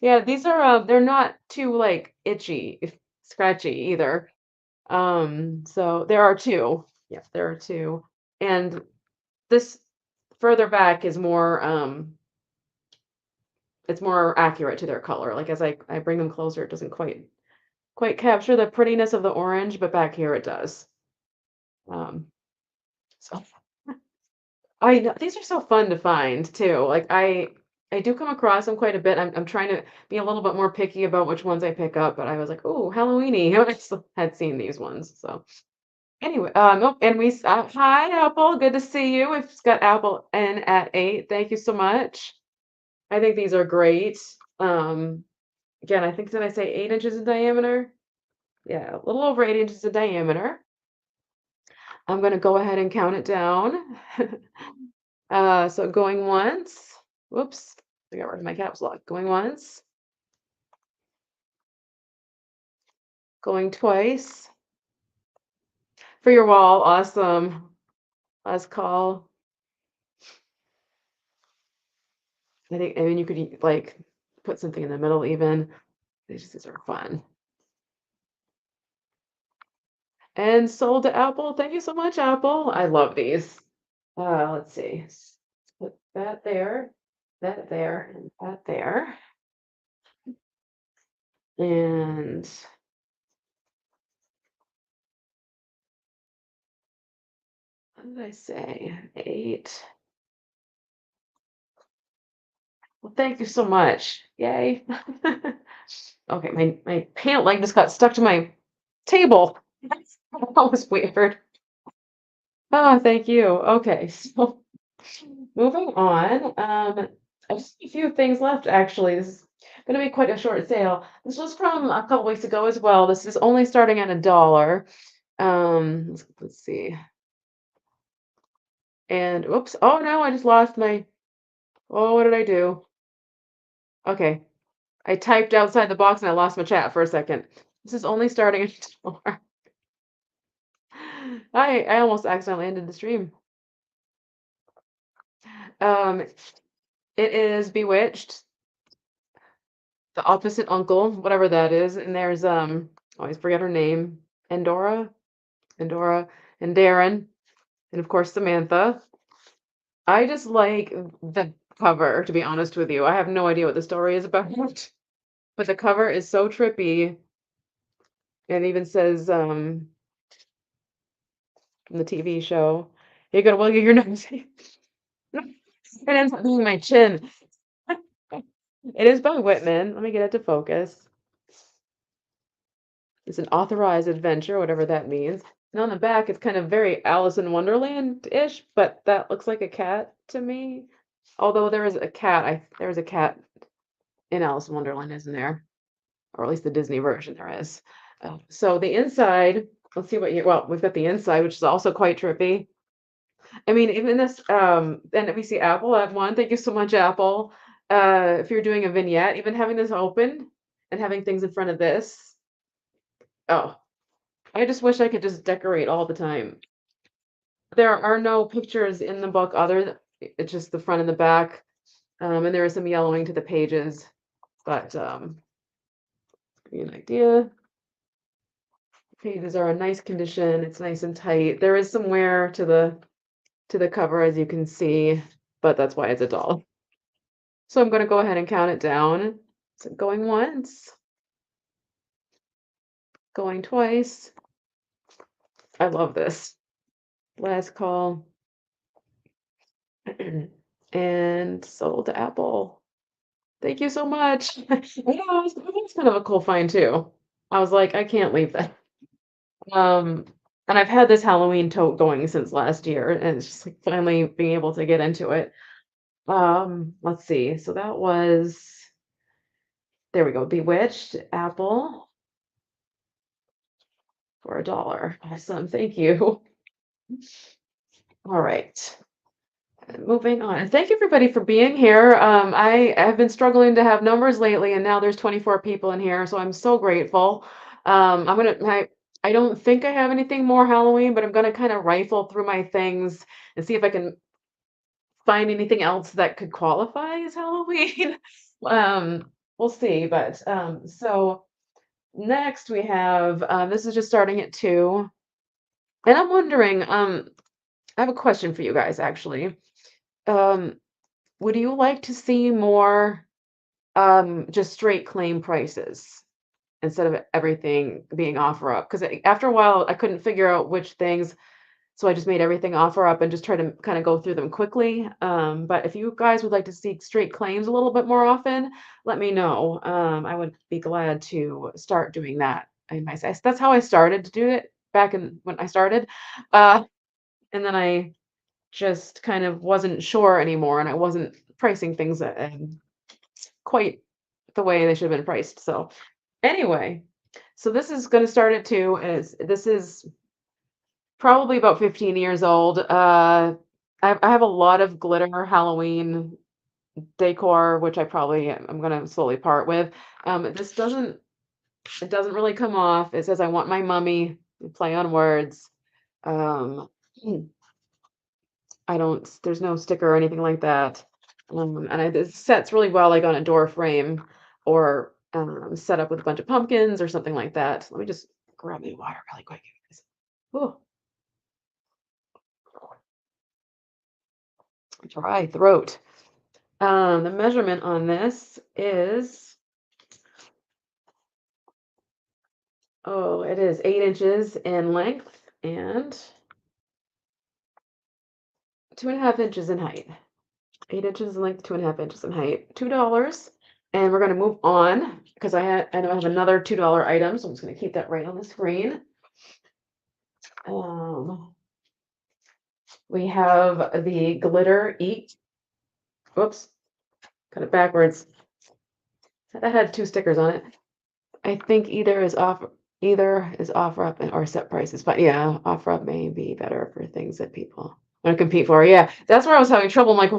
Yeah, these are they're not too like itchy, if scratchy either. So there are two. Yes, there are two. And this further back is more it's more accurate to their color. Like as I bring them closer, it doesn't quite capture the prettiness of the orange, but back here it does. Um, so I know these are so fun to find too. Like I do come across them quite a bit. I'm trying to be a little bit more picky about which ones I pick up, but I was like, oh, Halloweeny. I still had seen these ones. So Anyway, nope, and hi, Apple, good to see you. We've got Apple in at 8. Thank you so much. I think these are great. Um, Again, I think, did I say 8 inches in diameter? Yeah, a little over 8 inches in diameter. I'm gonna go ahead and count it down. So going once. Whoops, I got rid of my caps lock. Going once, going twice. For your wall, awesome. Last call. I mean, you could like put something in the middle even. These are fun. And sold to Apple. Thank you so much, Apple. I love these. Let's see. Put that there, and that there. And what did I say? 8. Well, thank you so much. Yay. Okay, my pant leg just got stuck to my table. That was weird. Oh, thank you. Okay, so moving on. I just a few things left actually. This is going to be quite a short sale. This was from a couple weeks ago as well. This is only starting at $1. Let's see. And whoops. Oh no, I just lost my. Oh, what did I do? Okay. I typed outside the box and I lost my chat for a second. This is only starting at $1. I almost accidentally ended the stream. Um, it is Bewitched, the opposite uncle, whatever that is, and there's always forget her name, Endora, and Darren, and of course Samantha. I just like the cover, to be honest with you. I have no idea what the story is about, but the cover is so trippy. It even says from the TV show, "You're gonna wiggle your nose." It ends up being my chin. It is by Whitman. Let me get it to focus. It's an authorized adventure, whatever that means. And on the back, it's kind of very Alice in Wonderland-ish, but that looks like a cat to me. Although there is a cat, there is a cat in Alice in Wonderland, isn't there? Or at least the Disney version there is. So the inside, let's see what you, well, we've got the inside, which is also quite trippy. I mean, even this, and we see Apple at one. Thank you so much, Apple. If you're doing a vignette, even having this open and having things in front of this. Oh, I just wish I could just decorate all the time. There are no pictures in the book it's just the front and the back. And there is some yellowing to the pages, but give you an idea. Pages are in nice condition. It's nice and tight. There is some wear to the cover, as you can see, but that's why it's $1. So I'm going to go ahead and count it down. So going once, going twice. I love this. Last call. And sold to Apple. Thank you so much. It's kind of a cool find too. I was like, I can't leave that. Um, and I've had this Halloween tote going since last year, and it's just like finally being able to get into it. Let's see. So that was, there we go, Bewitched, Apple for $1. Awesome. Thank you. All right. Moving on. And thank you everybody for being here. I have been struggling to have numbers lately, and now there's 24 people in here, so I'm so grateful. I don't think I have anything more Halloween, but I'm gonna kind of rifle through my things and see if I can find anything else that could qualify as Halloween. We'll see. But so next we have this is just starting at 2, and I'm wondering, I have a question for you guys actually. Um, would you like to see more just straight claim prices instead of everything being offer up? Because after a while, I couldn't figure out which things, so I just made everything offer up and just try to kind of go through them quickly. But if you guys would like to see straight claims a little bit more often, let me know. I would be glad to start doing that. That's how I started to do it back in when I started. Uh, and then I just kind of wasn't sure anymore, and I wasn't pricing things quite the way they should have been priced. So anyway, so this is going to start at 2, and this is probably about 15 years old. I have a lot of glitter Halloween decor, which I'm going to slowly part with. This doesn't It doesn't really come off. It says I want my mummy. Play on words. Um, I don't. There's no sticker or anything like that. This sets really well, like on a door frame, or set up with a bunch of pumpkins or something like that. Let me just grab my water really quick. Oh, dry throat. The measurement on this is, oh, it is 8 inches in length and 2.5 inches in height. 8 inches in length, 2.5 inches in height. $2. And we're gonna move on because I know I have another $2 item, so I'm just gonna keep that right on the screen. Um, we have the glitter eat. Whoops, got it backwards. That had 2 stickers on it. I think either is offer up or set prices, but yeah, offer up may be better for things that people want to compete for. Yeah, that's where I was having trouble. I'm like,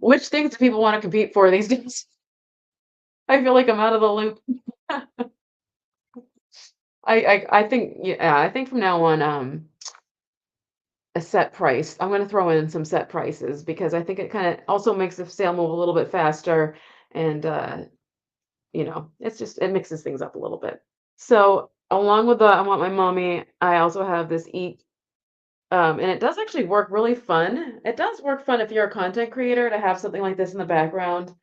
which things do people want to compete for these days? I feel like I'm out of the loop. I think, yeah, I think from now on, a set price. I'm gonna throw in some set prices because I think it kind of also makes the sale move a little bit faster, and it mixes things up a little bit. So along with the I want my mommy, I also have this eat, and it does actually work really fun. It does work fun if you're a content creator to have something like this in the background.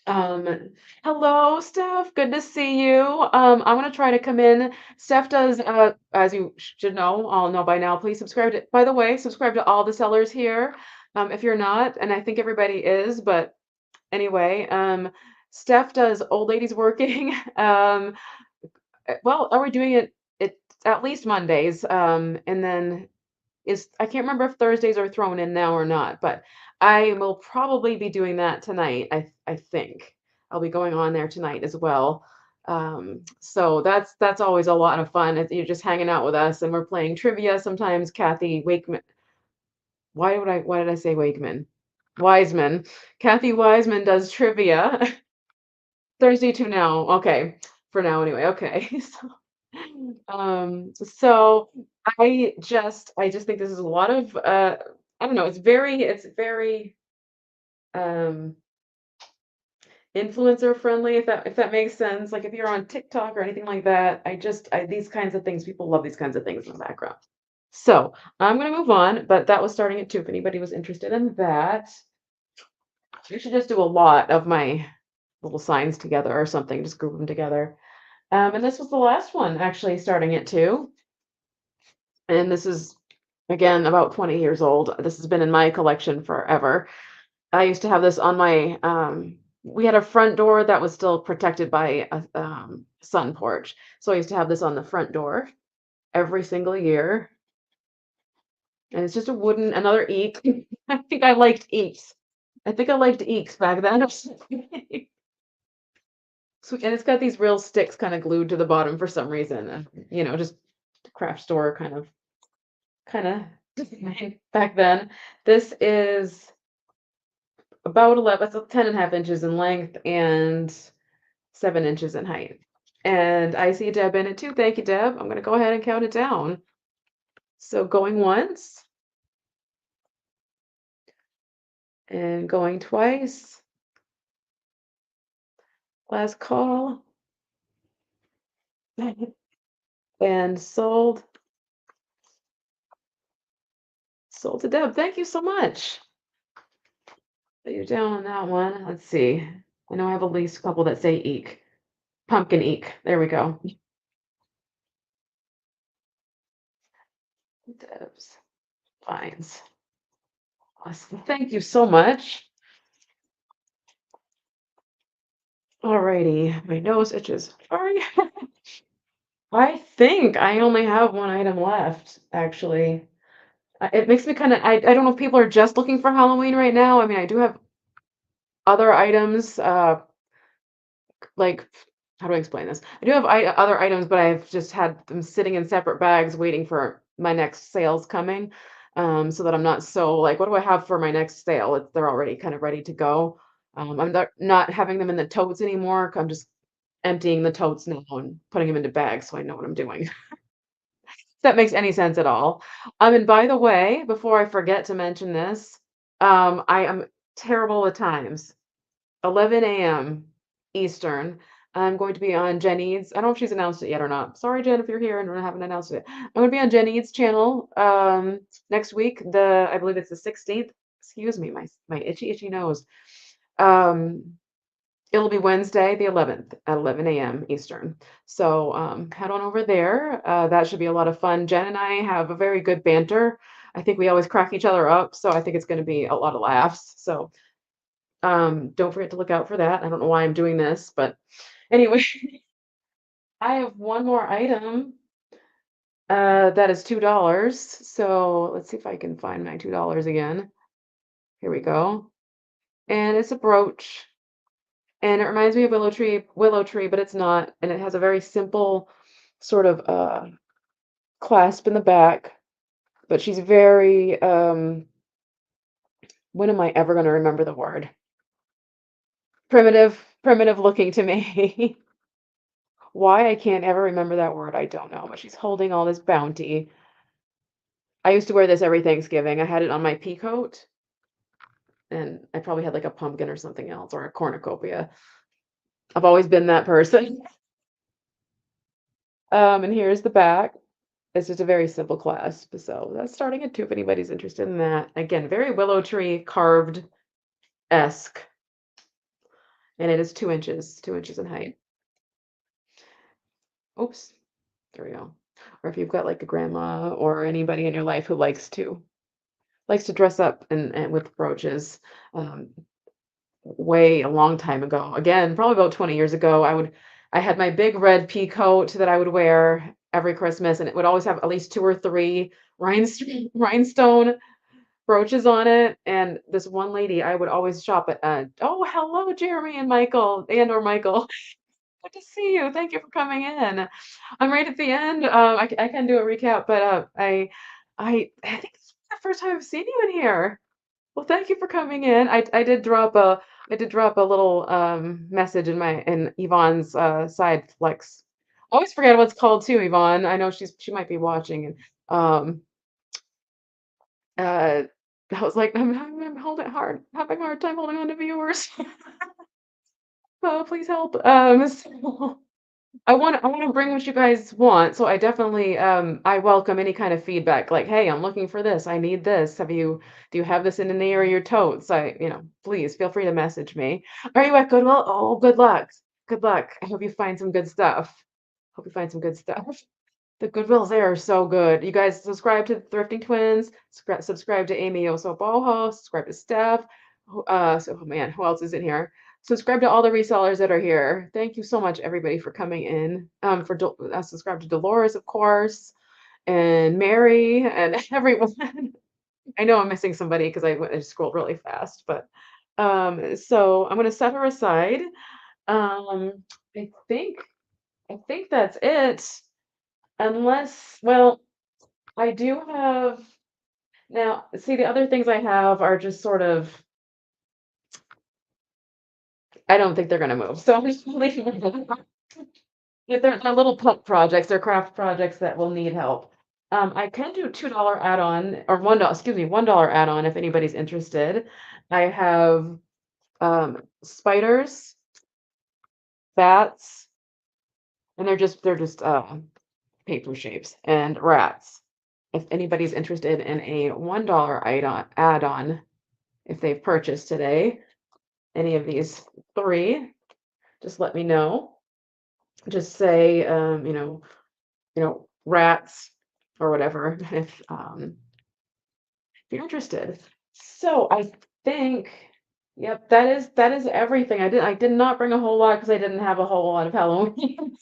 Um, Hello, Steph. Good to see you. I'm gonna try to come in. Steph does, as you should know, all know by now. Please subscribe to. By the way, subscribe to all the sellers here. If you're not, and I think everybody is, but anyway, Steph does old ladies working. Well, are we doing it? It's at least Mondays, and then is I can't remember if Thursdays are thrown in now or not, but I will probably be doing that tonight. I think I'll be going on there tonight as well. So that's always a lot of fun. You're just hanging out with us, and we're playing trivia. Sometimes Kathy Wakeman. Why did I say Wakeman? Wiseman. Kathy Wiseman does trivia. Thursday to now. Okay. For now anyway. Okay. So I just think this is a lot of I don't know, it's very um influencer friendly, if that makes sense. Like if you're on TikTok or anything like that, these kinds of things, people love these kinds of things in the background. So I'm gonna move on, but that was starting at 2 if anybody was interested in that. You should just do a lot of my little signs together or something, just group them together. And this was the last one, actually, starting at 2. And this is, again, about 20 years old. This has been in my collection forever. I used to have this on my, we had a front door that was still protected by a sun porch. So I used to have this on the front door every single year. And it's just another eek. I think I liked eeks. I think I liked eeks back then. So, and it's got these real sticks kind of glued to the bottom for some reason. Just craft store kind of back then. This is about 11, so 10.5 inches in length and 7 inches in height. And I see Deb in it too. Thank you, Deb. I'm going to go ahead and count it down. So going once and going twice. Last call. And sold. Sold to Deb. Thank you so much. So you're down on that one. Let's see. I know I have at least a couple that say eek. Pumpkin eek. There we go. Deb's finds. Awesome. Thank you so much. Alrighty. My nose itches. Sorry. I think I only have 1 item left, actually. It makes me kinda I don't know if people are just looking for Halloween right now. I mean, I do have other items, like how do I explain this? I do have other items, but I've just had them sitting in separate bags waiting for my next sales coming, so that I'm not so like, "What do I have for my next sale?" They're already kind of ready to go. I'm not having them in the totes anymore. I'm just emptying the totes now and putting them into bags so I know what I'm doing. If that makes any sense at all. And by the way, before I forget to mention this, I am terrible at times. 11 a.m. Eastern. I'm going to be on Jenny's. I don't know if she's announced it yet or not. Sorry, Jen, if you're here and I haven't announced it. I'm going to be on Jenny's channel next week. I believe it's the 16th. Excuse me, my itchy nose. Um, It'll be Wednesday, the 11th at 11 a.m. Eastern. So head on over there. That should be a lot of fun. Jen and I have a very good banter. I think we always crack each other up. So I think it's going to be a lot of laughs. So don't forget to look out for that. I don't know why I'm doing this, but anyway, I have one more item that is $2. So let's see if I can find my $2 again. Here we go. And it's a brooch. And it reminds me of willow tree, but it's not. And it has a very simple sort of clasp in the back. But she's very when am I ever going to remember the word? Primitive looking to me. Why I can't ever remember that word, I don't know, but she's holding all this bounty. I used to wear this every Thanksgiving. I had it on my pea coat, and I probably had like a pumpkin or something else or a cornucopia. I've always been that person. And here's the back. It's just a very simple clasp. So that's starting at 2 if anybody's interested in that. Again, very willow tree carved esque, and it is 2 inches in height. Oops, there we go. Or if you've got like a grandma or anybody in your life who likes to dress up and with brooches. Um, Way a long time ago. Again, probably about 20 years ago, I had my big red pea coat that I would wear every Christmas, and it would always have at least 2 or 3 rhinestone brooches on it. And this one lady, I would always shop at. Oh, hello, Jeremy and Michael, or Michael. Good to see you. Thank you for coming in. I'm right at the end. I can do a recap, but I think this is the first time I've seen you in here. Well, thank you for coming in. I did drop a little message in Yvonne's side flex. I always forget what it's called too, Yvonne. I know she might be watching and um uh I was like, I'm holding hard, having a hard time holding on to viewers. Oh, please help. So I wanna bring what you guys want, so I definitely, I welcome any kind of feedback, like, "Hey, I'm looking for this, I need this, do you have this in any of your totes?" Please feel free to message me. Are you at Goodwill? Oh, good luck. Good luck. I hope you find some good stuff. Hope you find some good stuff. The Goodwills there are so good. You guys subscribe to the Thrifting Twins, subscribe to Amy Oso Boho, subscribe to Steph. Oh man, who else is in here? Subscribe to all the resellers that are here. Thank you so much, everybody, for coming in. Subscribe to Dolores, of course, and Mary, and everyone. I know I'm missing somebody because I scrolled really fast, but so I'm gonna set her aside. Um, I think I think that's it. Unless, well, I do have now, see, the other things I have are just sort of, I don't think they're gonna move. So I'm just leaving them. If they're little pet projects, they're craft projects that will need help. I can do $2 add-on or $1, excuse me, $1 add-on if anybody's interested. I have spiders, bats, and they're just paper shapes, and rats. If anybody's interested in a $1 add-on, if they've purchased today, any of these 3, just let me know. Just say, rats or whatever if you're interested. So I think, yep, that is everything. I did not bring a whole lot because I didn't have a whole lot of Halloween.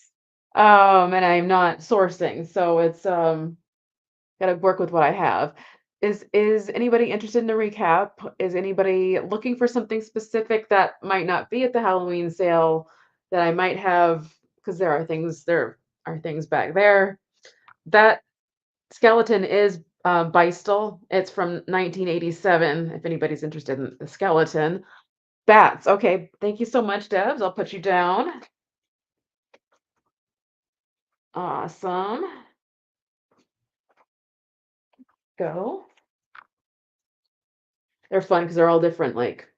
And I'm not sourcing, so it's, gotta work with what I have. Is anybody interested in a recap? Is anybody looking for something specific that might not be at the Halloween sale that I might have? Because there are things back there. That skeleton is, Beistel. It's from 1987, if anybody's interested in the skeleton. Bats, okay, thank you so much, Debs, I'll put you down. Awesome. Go. They're fun because 'cause they're all different, like,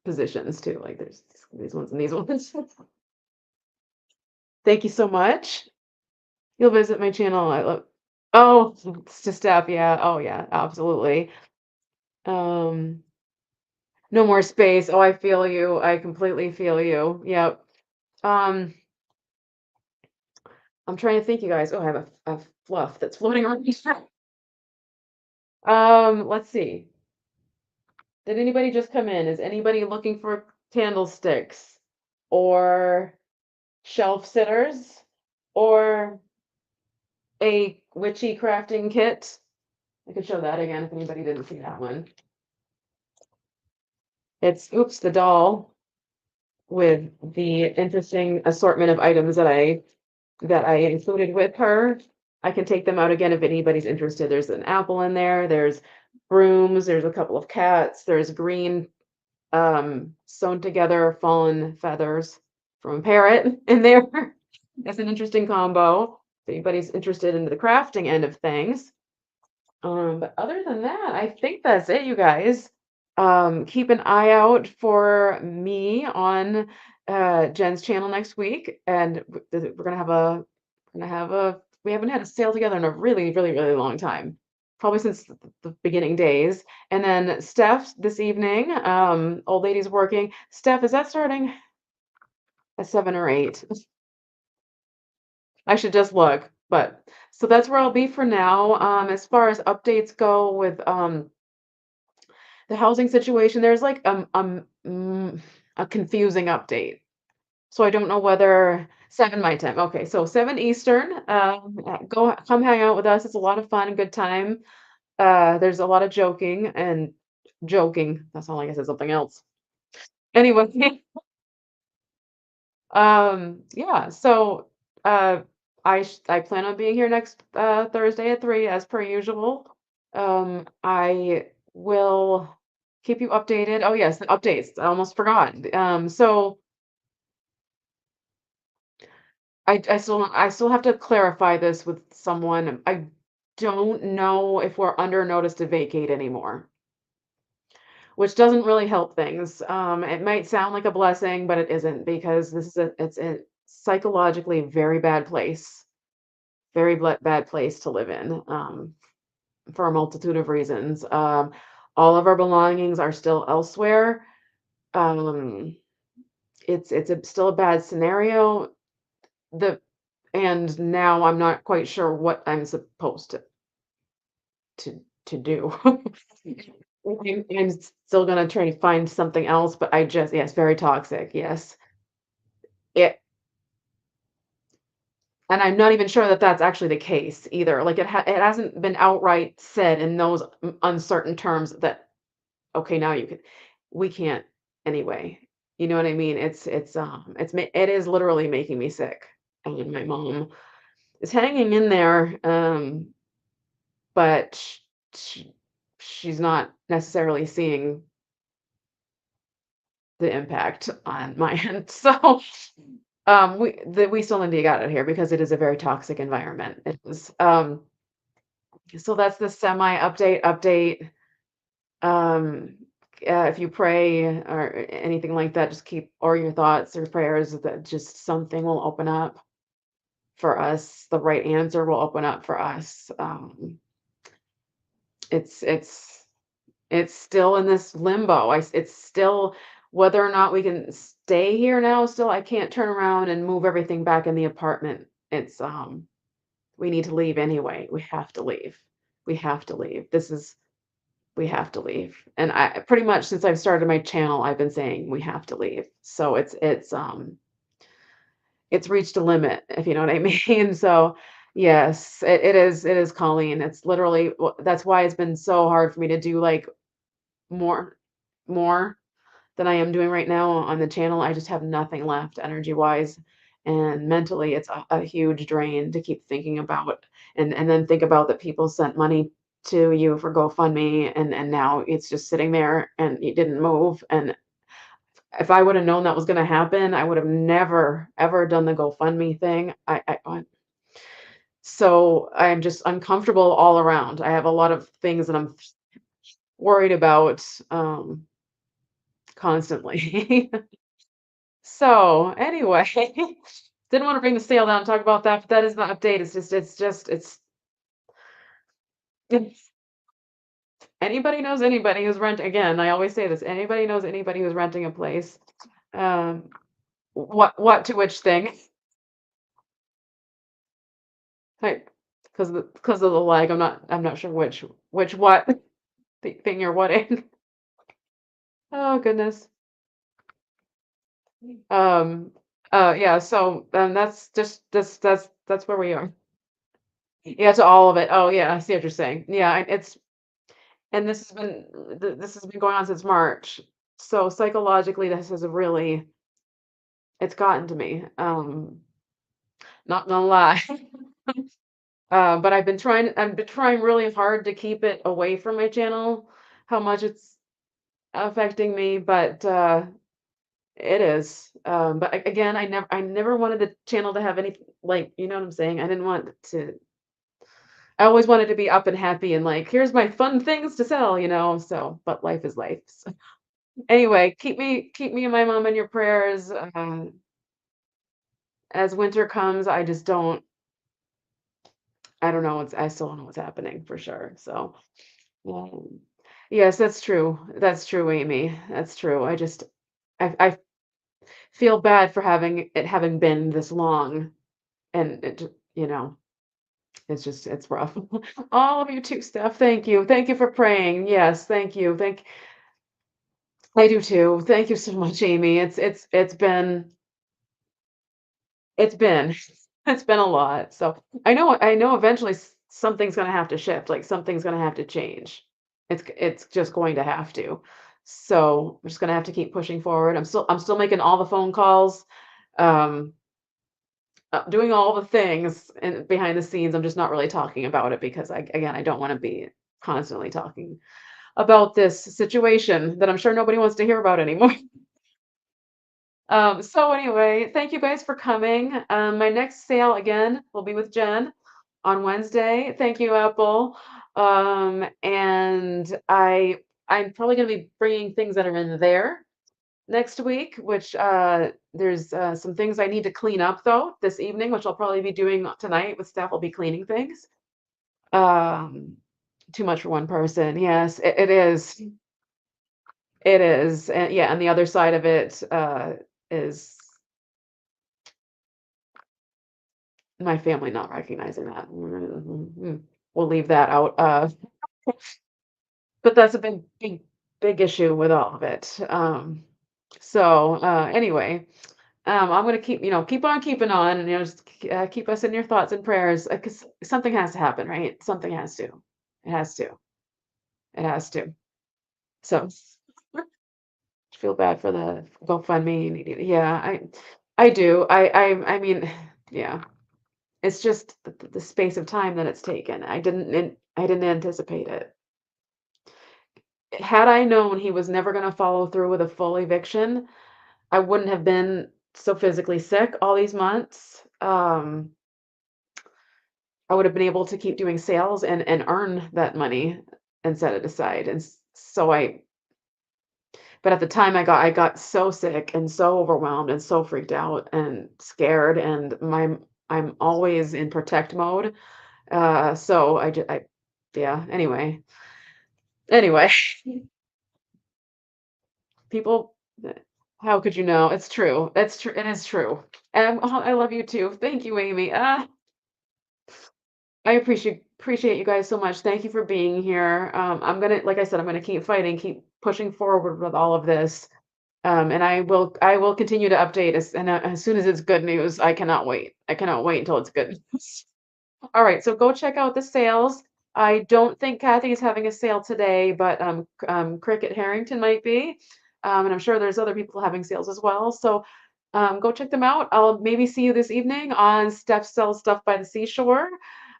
positions too, like, there's these ones and these ones. Thank you so much. You'll visit my channel, I love Oh, it's just step, yeah, oh, yeah, absolutely. Um, no more space, oh, I feel you, I completely feel you, yep. Um, I'm trying to think, you guys. Oh, I have a fluff that's floating around. Let's see. Did anybody just come in? Is anybody looking for candlesticks or shelf sitters or a witchy crafting kit? I could show that again if anybody didn't see that one. It's Oops the doll with the interesting assortment of items that I included with her. I can take them out again if anybody's interested. There's an apple in there, there's brooms, there's a couple of cats, there's green sewn together fallen feathers from a parrot in there. That's an interesting combo. If anybody's interested in the crafting end of things. But other than that, I think that's it, you guys. Keep an eye out for me on Jen's channel next week, and we're gonna have a we haven't had a sale together in a really, really, really long time, probably since the beginning days. And then Steph this evening, old lady's working. Steph, is that starting at 7 or 8? I should just look, but so that's where I'll be for now. As far as updates go with the housing situation, there's like a confusing update. So I don't know whether 7 my time. Okay, so 7 Eastern. Go come hang out with us. It's a lot of fun and good time. There's a lot of joking. That's not like I said something else. Anyway, yeah. So I plan on being here next Thursday at 3 as per usual. I will keep you updated. Oh yes, the updates. I almost forgot. So I still have to clarify this with someone. I don't know if we're under notice to vacate anymore, which doesn't really help things. It might sound like a blessing, but it isn't because it's a psychologically very bad place, bad place to live in, for a multitude of reasons. All of our belongings are still elsewhere. Um, still a bad scenario. The and now I'm not quite sure what I'm supposed to do. I'm still gonna try to find something else, but yes, very toxic, yes. It and I'm not even sure that that's actually the case either. Like, it hasn't been outright said in those uncertain terms that, "Okay, now we can't anyway." You know what I mean? It is literally making me sick. And my mom is hanging in there, but sh she's not necessarily seeing the impact on my end. So, we still need to get out of here because it is a very toxic environment. It is, so that's the semi update. Um, if you pray or anything like that, just keep or your thoughts or prayers that just something will open up for us. The right answer will open up for us. It's it's it's still in this limbo. It's still whether or not we can stay here now. Still, I can't turn around and move everything back in the apartment. We need to leave anyway. We have to leave. We have to leave. We have to leave. And I pretty much since I've started my channel, I've been saying we have to leave. So it's reached a limit, if you know what I mean. So, yes, it is Colleen. It's literally that's why it's been so hard for me to do like more more than I am doing right now on the channel. I just have nothing left energy-wise, and mentally, it's a huge drain to keep thinking about and then think about that people sent money to you for GoFundMe, and now it's just sitting there and it didn't move, and if I woulda known that was gonna happen, I would have never, ever done the GoFundMe thing. So I'm just uncomfortable all around. I have a lot of things that I'm worried about, constantly. So, anyway, didn't wanna bring the sale down and talk about that, but that is the update. It's anybody knows anybody who's renting again, I always say this, anybody knows anybody who's renting a place. Um, what to which thing? Like, because of the lag, I'm not sure which what thing you're wanting. Oh, goodness. Um, yeah, so, that's just that's where we are. Yeah, to all of it. Oh, yeah, I see what you're saying. Yeah, it's and this has been going on since March. So, psychologically, this has really it's gotten to me, not gonna lie. But I've been trying really hard to keep it away from my channel, how much it's affecting me, but, it is. But again, I never wanted the channel to have any like, you know what I'm saying? I didn't want to I always wanted to be up and happy and like, here's my fun things to sell, so but life is life. So, anyway, keep me and my mom in your prayers. As winter comes, I don't know I still don't know what's happening for sure. So, um, yes, that's true. That's true, Amy. That's true. I feel bad for having been this long and it's rough. All of you too, Steph. Thank you. Thank you for praying. Yes, thank you. I do too. Thank you so much, Amy. It's been it's been a lot. So I know eventually something's gonna have to shift, like something's gonna have to change. It's just going to have to. So I'm just gonna have to keep pushing forward. I'm still making all the phone calls. Um doing all the things and behind the scenes. I'm just not really talking about it because I don't want to be constantly talking about this situation that I'm sure nobody wants to hear about anymore. So anyway, thank you guys for coming. My next sale again will be with Jen on Wednesday. Thank you, Apple. And I'm probably going to be bringing things that are in there next week, which there's some things I need to clean up though this evening, which I'll probably be doing tonight with staff. I'll be cleaning things. Um, too much for one person. Yes, it is. It is. And yeah, and the other side of it is my family not recognizing that. We'll leave that out. But that's a big, big, big issue with all of it. So anyway, I'm gonna keep on keeping on, and just keep us in your thoughts and prayers, because something has to happen, right? Something has to. It has to. It has to. So feel bad for the GoFundMe. Yeah, I do. I mean, yeah. It's just the space of time that it's taken. I didn't anticipate it. Had I known he was never gonna follow through with a full eviction, I wouldn't have been so physically sick all these months. I would have been able to keep doing sales and earn that money and set it aside. But at the time I got so sick and so overwhelmed and so freaked out and scared, and I'm always in protect mode. So yeah, anyway, people, how could you know? It's true. It's true. It is true. And I love you too. Thank you, Amy. I appreciate you guys so much. Thank you for being here. Like I said, I'm gonna keep fighting, keep pushing forward with all of this. And I will continue to update as soon as it's good news. I cannot wait. I cannot wait until it's good news. All right, so go check out the sales. I don't think Kathy's having a sale today, but Cricket Harrington might be. And I'm sure there's other people having sales as well. So go check them out. I'll maybe see you this evening on Steph Sells Stuff by the Seashore.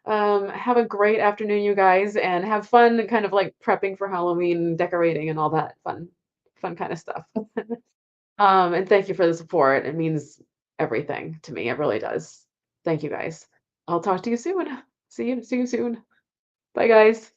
Have a great afternoon, you guys, and have fun kind of like prepping for Halloween, decorating, and all that fun kind of stuff. And thank you for the support. It means everything to me. It really does. Thank you guys. I'll talk to you soon. See you soon. Bye, guys.